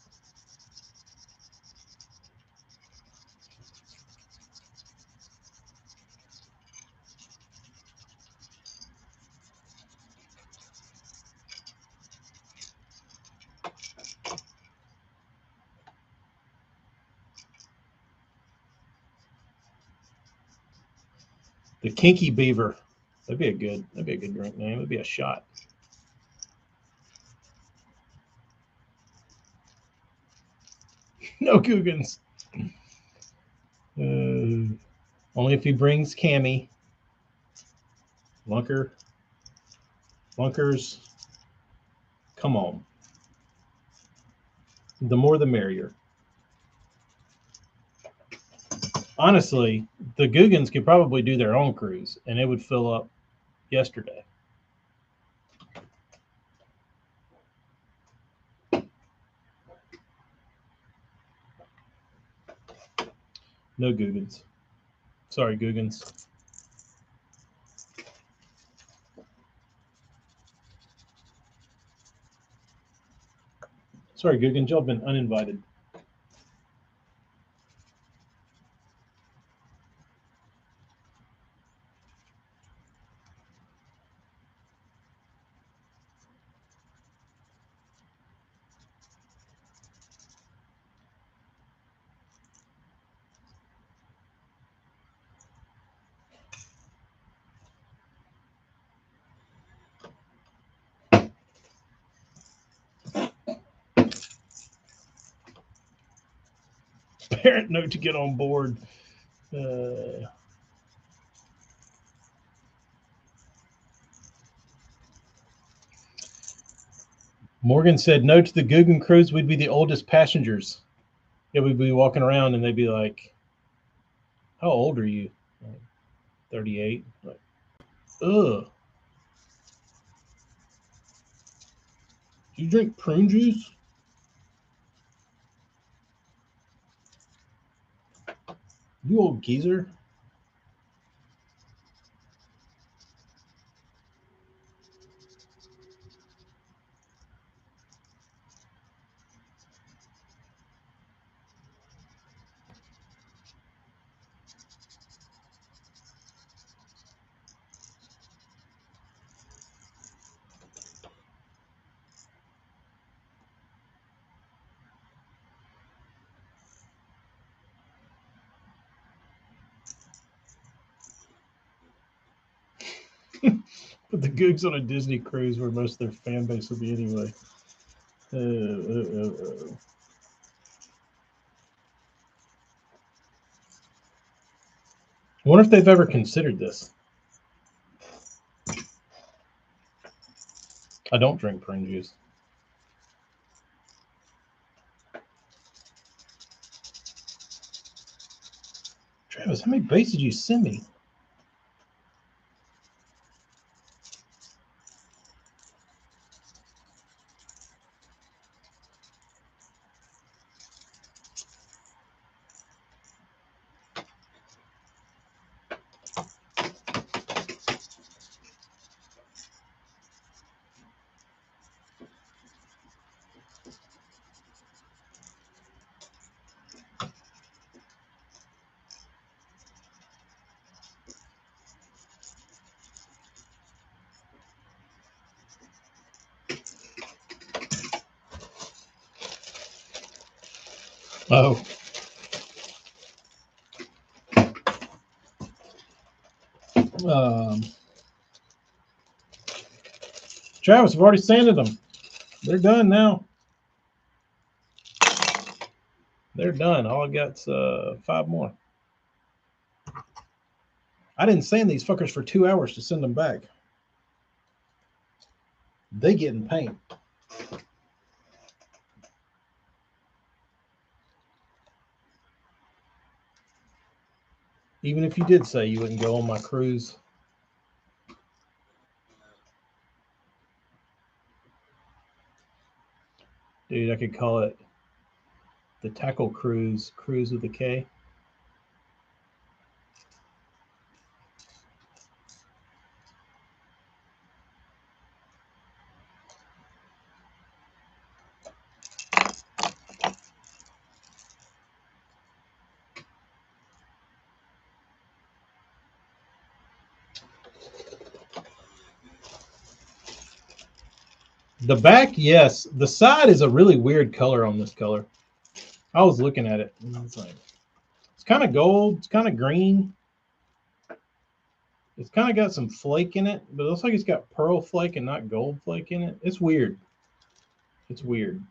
The Kinky Beaver. That'd be a good drink name. It'd be a shot. No Googans. Only if he brings Cammy. Lunker. Lunkers. Come on. The more the merrier. Honestly, the Googans could probably do their own cruise and it would fill up yesterday. No Googans. Sorry, Googans. Sorry, Googans. Y'all been uninvited. Parent note to get on board. Uh, Morgan said, no to the Guggen cruise. We'd be the oldest passengers. Yeah, we'd be walking around and they'd be like, how old are you? Like, 38. Like, ugh. Do you drink prune juice? You old geezer. Put the Googs on a Disney cruise where most of their fan base will be anyway. I wonder if they've ever considered this. I don't drink prune juice. Travis, how many baits did you send me? Oh. Travis, I've already sanded them. They're done now. They're done. All I got's 5 more. I didn't sand these fuckers for 2 hours to send them back. They get in paint. Even if you did say you wouldn't go on my cruise. Dude, I could call it the Tackle Cruise, Cruise with a K. The back, yes. The side is a really weird color on this color. I was looking at it and I was like, it's kind of gold, it's kind of green. It's kind of got some flake in it, but it looks like it's got pearl flake and not gold flake in it. It's weird. It's weird.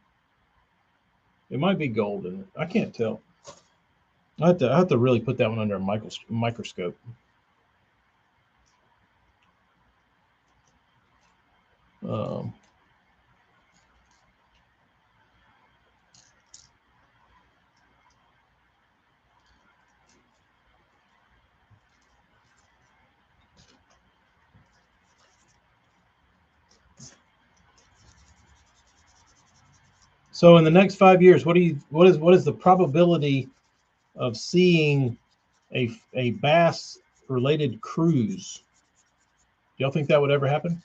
It might be gold in it. I can't tell. I have to really put that one under a microscope. Um, so in the next 5 years, what is the probability of seeing a bass related cruise? Do y'all think that would ever happen?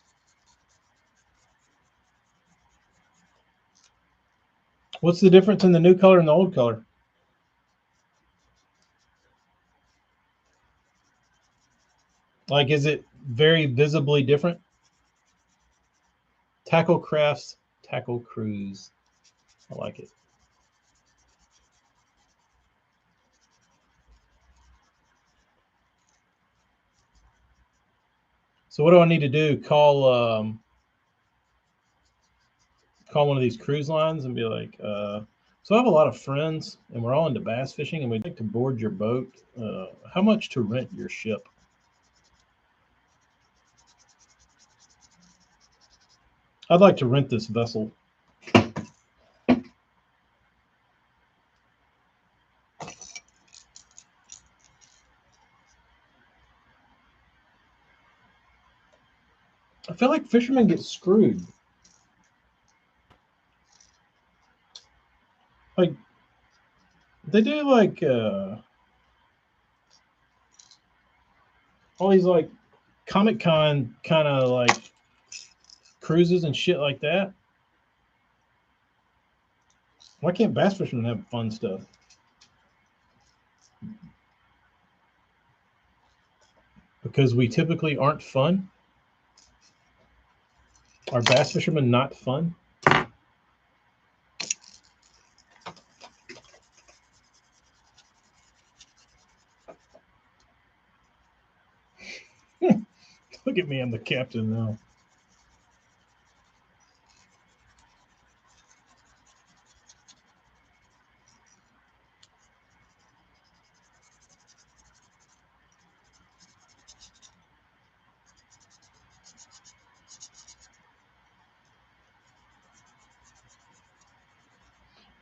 What's the difference in the new color and the old color? Like, is it very visibly different? Tackle Crafts, Tackle Cruise. I like it. So what do I need to do? Call one of these cruise lines and be like, so I have a lot of friends and we're all into bass fishing and we'd like to board your boat. How much to rent your ship? I'd like to rent this vessel. I feel like fishermen get screwed. Like, they do like all these like Comic-Con kind of like cruises and shit like that. Why can't bass fishermen have fun stuff? Because we typically aren't fun. Are bass fishermen not fun? Look at me, I'm the captain now.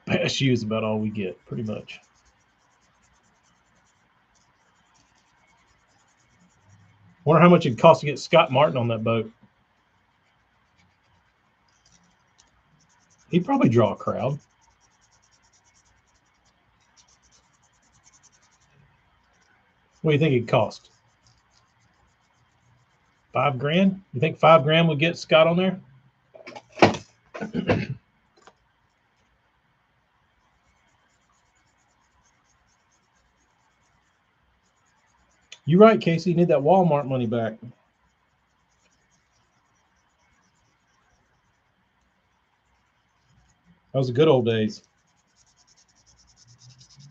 Bass U is about all we get, pretty much. Wonder how much it'd cost to get Scott Martin on that boat. He'd probably draw a crowd. What do you think it'd cost? $5,000? You think $5,000 would get Scott on there? You're right, Casey. You need that Walmart money back. That was the good old days.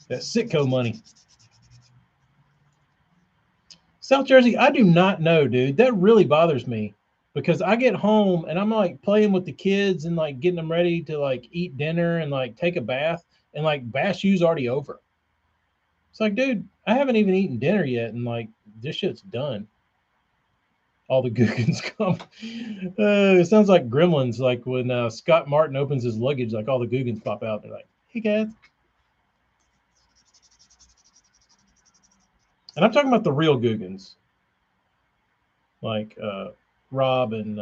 That Sitco money. South Jersey, I do not know, dude. That really bothers me because I get home and I'm like playing with the kids and like getting them ready to like eat dinner and like take a bath, and like Bass U's already over. It's like, dude, I haven't even eaten dinner yet, and like this shit's done. All the Googans come. It sounds like Gremlins, like when Scott Martin opens his luggage, like all the Googans pop out. They're like, "Hey guys," and I'm talking about the real Googans, like Rob and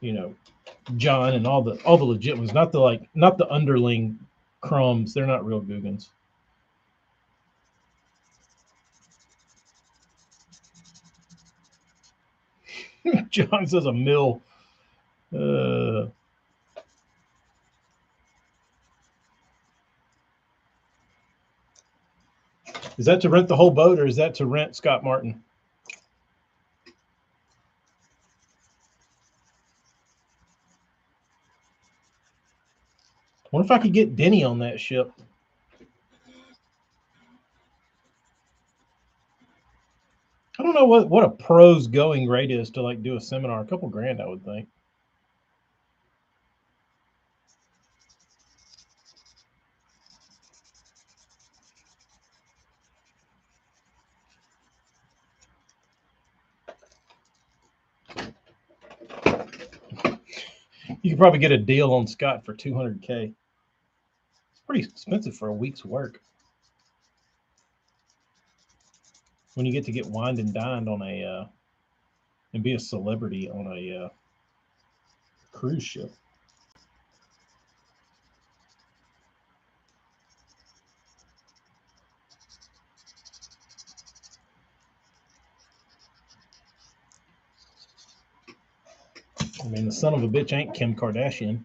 you know John and all the legit ones, not the underling crumbs. They're not real Googans. John says a mill. Uh, is that to rent the whole boat, or is that to rent Scott Martin? What if I could get Denny on that ship? I don't know what a pro's going rate is to like do a seminar. A couple grand, I would think. You could probably get a deal on Scott for 200K. It's pretty expensive for a week's work. When you get to get wined and dined on a and be a celebrity on a cruise ship. I mean, the son of a bitch ain't Kim Kardashian.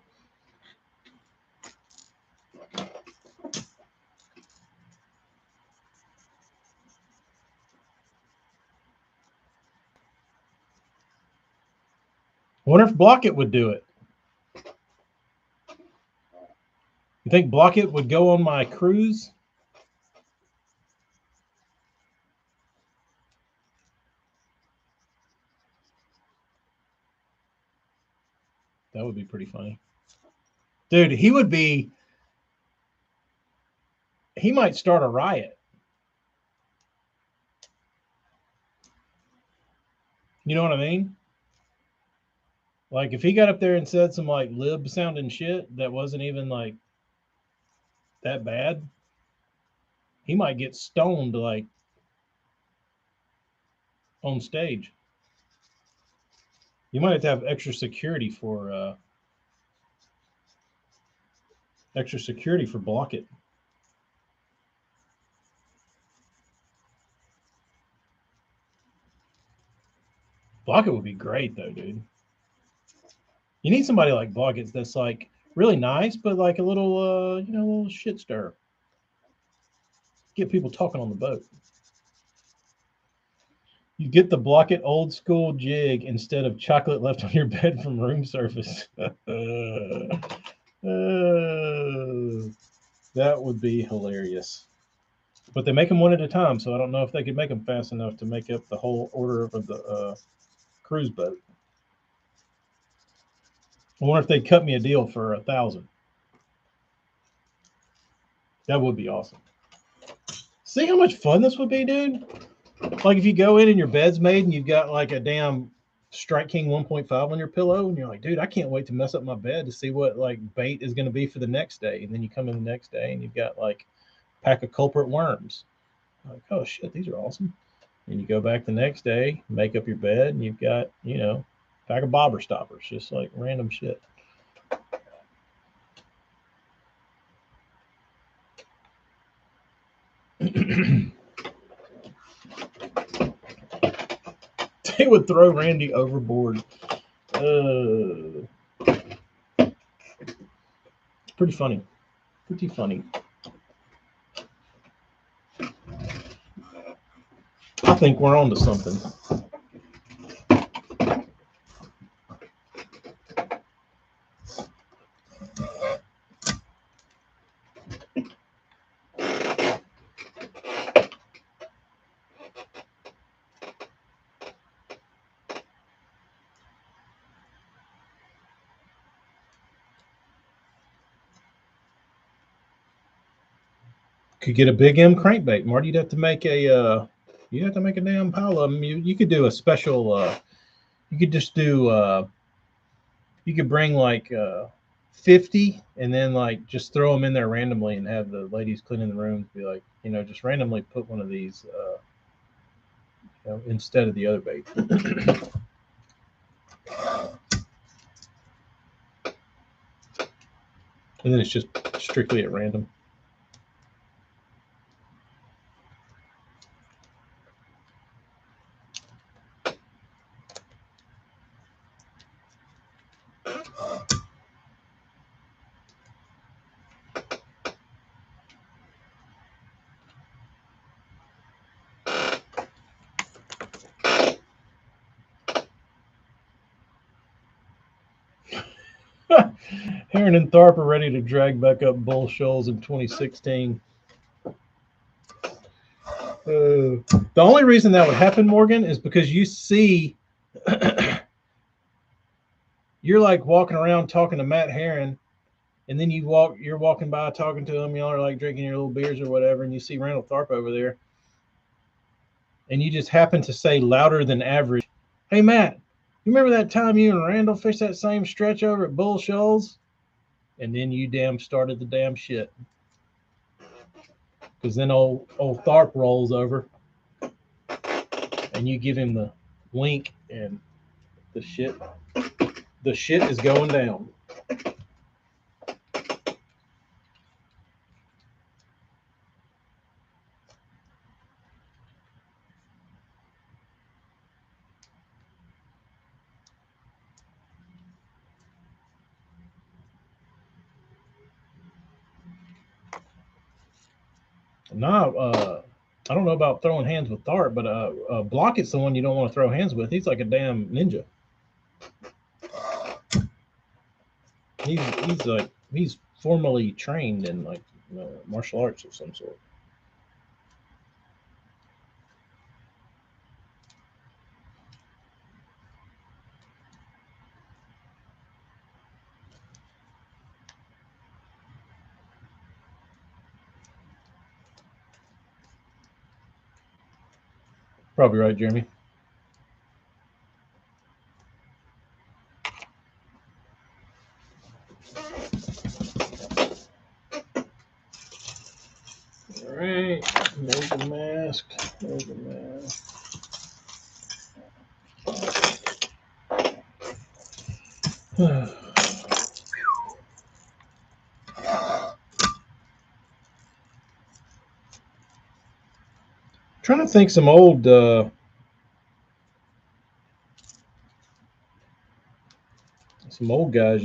I wonder if Blockit would do it. You think Blockit would go on my cruise? That would be pretty funny. Dude, he would be. He might start a riot. You know what I mean? Like if he got up there and said some like lib sounding shit that wasn't even like that bad, he might get stoned like on stage. You might have extra security for Blockit. Blockit would be great though, dude. You need somebody like Blockit that's like really nice, but like a little a little shit stir. Get people talking on the boat. You get the Blockit old school jig instead of chocolate left on your bed from room service. That would be hilarious. But they make them one at a time, so I don't know if they could make them fast enough to make up the whole order of the cruise boat. I wonder if they'd cut me a deal for 1,000. That would be awesome. See how much fun this would be, dude? Like if you go in and your bed's made and you've got like a damn Strike King 1.5 on your pillow, and you're like, dude, I can't wait to mess up my bed to see what like bait is going to be for the next day. And then you come in the next day and you've got like a pack of culprit worms. Like, oh shit, these are awesome. And you go back the next day, make up your bed, and you've got, a pack of bobber stoppers, just like random shit. They would throw Randy overboard. Pretty funny. Pretty funny. I think we're on to something. Could get a big M crankbait, Marty. You'd have to make a damn pile of them. You could do a special. You could just do. You could bring like 50, and then like just throw them in there randomly, and have the ladies cleaning the rooms be like, just randomly put one of these, instead of the other bait. And then it's just strictly at random. Heron and Tharp are ready to drag back up Bull Shoals in 2016. The only reason that would happen, Morgan, is because you see, you're like walking around talking to Matt Heron, and then you're walking by talking to him, y'all are like drinking your little beers or whatever, and you see Randall Tharp over there, and you just happen to say louder than average, "Hey Matt, you remember that time you and Randall fished that same stretch over at Bull Shoals?" And then you started the damn shit. Because then old Tharp rolls over, and you give him the wink, and the shit is going down. Nah, I don't know about throwing hands with Tharp, but Blockett's the one you don't want to throw hands with. He's like a damn ninja. He's formally trained in like martial arts of some sort. Probably right, Jeremy. All right, there's the mask. There's the mask. Trying to think some old guys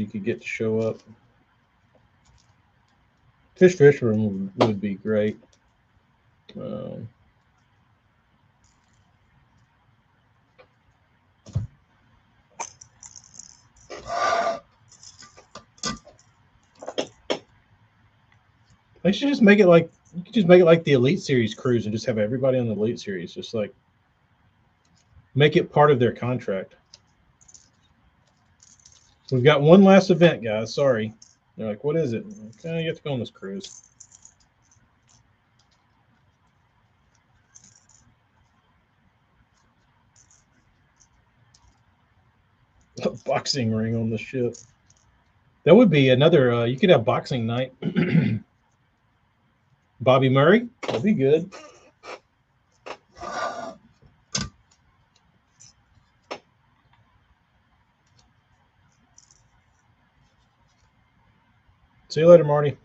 you could get to show up. Fish Fisherman would be great. They should just make it like the Elite Series cruise and just have everybody on the Elite Series, just like make it part of their contract. We've got one last event, guys. Sorry. They're like, what is it? Okay, you have to go on this cruise. A boxing ring on the ship. That would be another. You could have boxing night. Bobby Murray. That'd be good. See you later, Marty.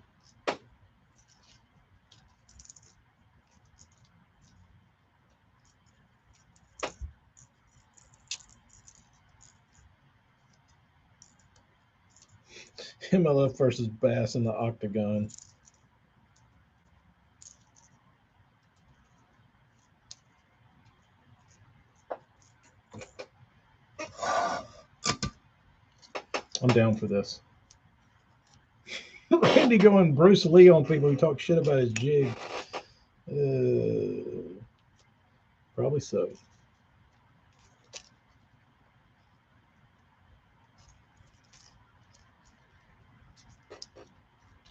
MLF versus Bass in the Octagon. I'm down for this. Randy going Bruce Lee on people who talk shit about his jig. Probably so.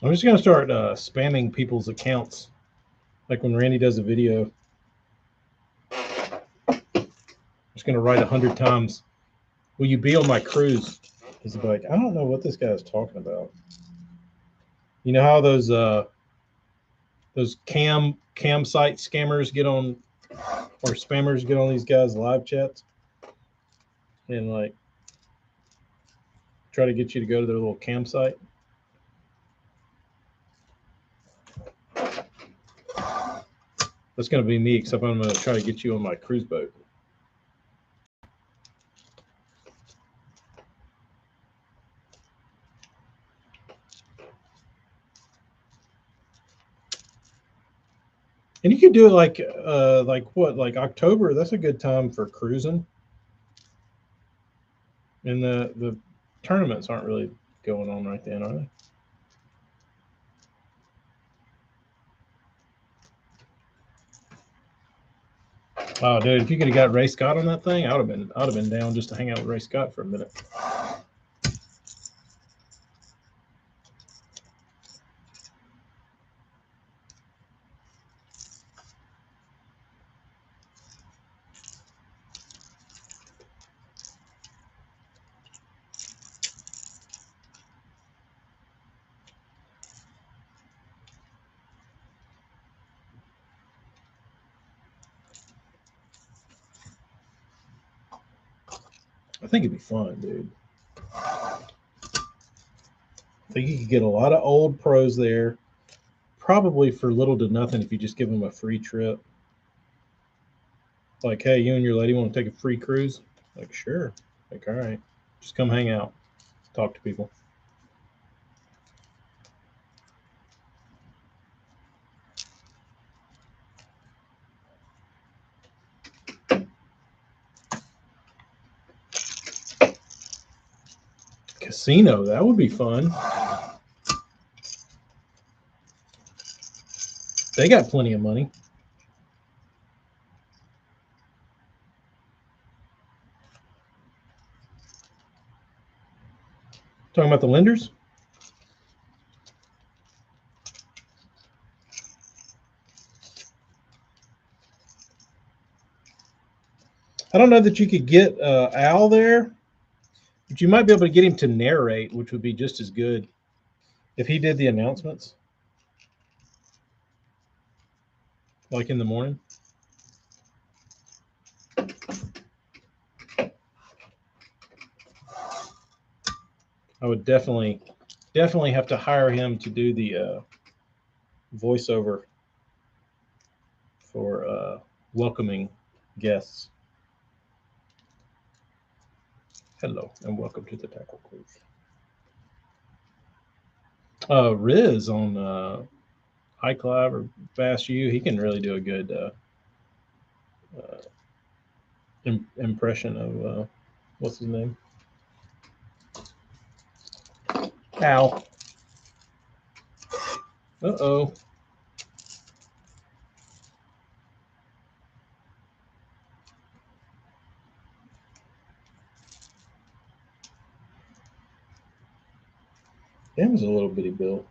I'm just going to start spamming people's accounts Like when Randy does a video, I'm just gonna write 100 times, "Will you be on my cruise?" He's like, I don't know what this guy is talking about. You know how those campsite scammers get on, or spammers get on these guys' live chats and like try to get you to go to their little campsite. That's going to be me, except I'm going to try to get you on my cruise boat. And you could do it like what, like October. That's a good time for cruising. And the tournaments aren't really going on right then, are they? Oh, dude, if you could have got Ray Scott on that thing, I'd have been down just to hang out with Ray Scott for a minute. I think it'd be fun, dude. I think you could get a lot of old pros there, probably for little to nothing if you just give them a free trip. Like, hey, you and your lady want to take a free cruise? Like, sure. Like, all right, just come hang out, talk to people. Casino, that would be fun. They got plenty of money. Talking about the lenders? I don't know that you could get Al there, but you might be able to get him to narrate, which would be just as good if he did the announcements, like in the morning. I would definitely have to hire him to do the voiceover for welcoming guests. Hello and welcome to the Tackle Cruise. Riz on iClive or Fast U, he can really do a good impression of what's his name? Al. Uh-oh. Him was a little bitty built.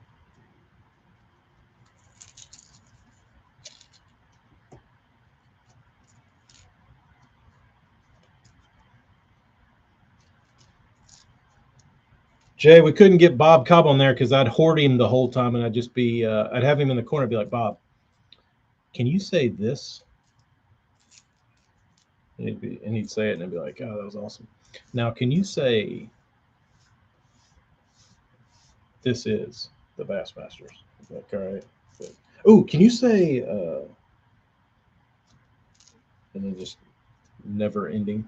Jay, we couldn't get Bob Cobb on there because I'd hoard him the whole time, and I'd just be, I'd have him in the corner, and be like, Bob, can you say this? And he'd say it, and I'd be like, oh, that was awesome. Now, can you say, this is the Bassmasters? Like, all right. Oh, can you say, and then just never ending.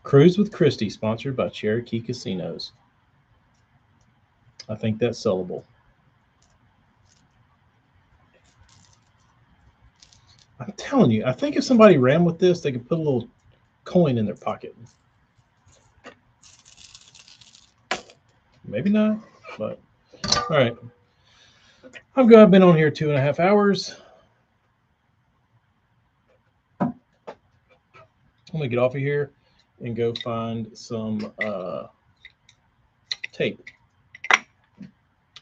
Cruise with Christy, sponsored by Cherokee Casinos. I think that's sellable. I'm telling you, I think if somebody ran with this, they could put a little coin in their pocket. Maybe not, but all right. I've been on here 2.5 hours. I'm gonna get off of here and go find some tape.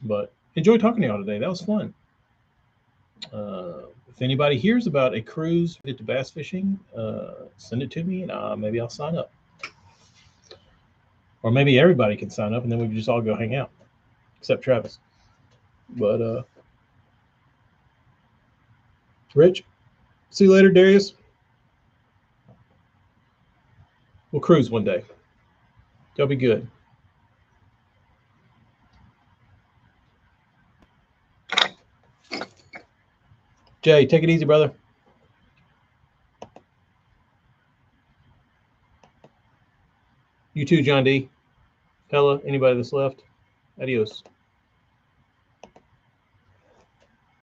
But enjoy talking to y'all today. That was fun. If anybody hears about a cruise to bass fishing, send it to me, and maybe I'll sign up. Or maybe everybody can sign up, and then we can just all go hang out, except Travis. But Rich, see you later, Darius. We'll cruise one day. Y'all be good. Jay, take it easy, brother. You too, John D. Hella, anybody that's left. Adios.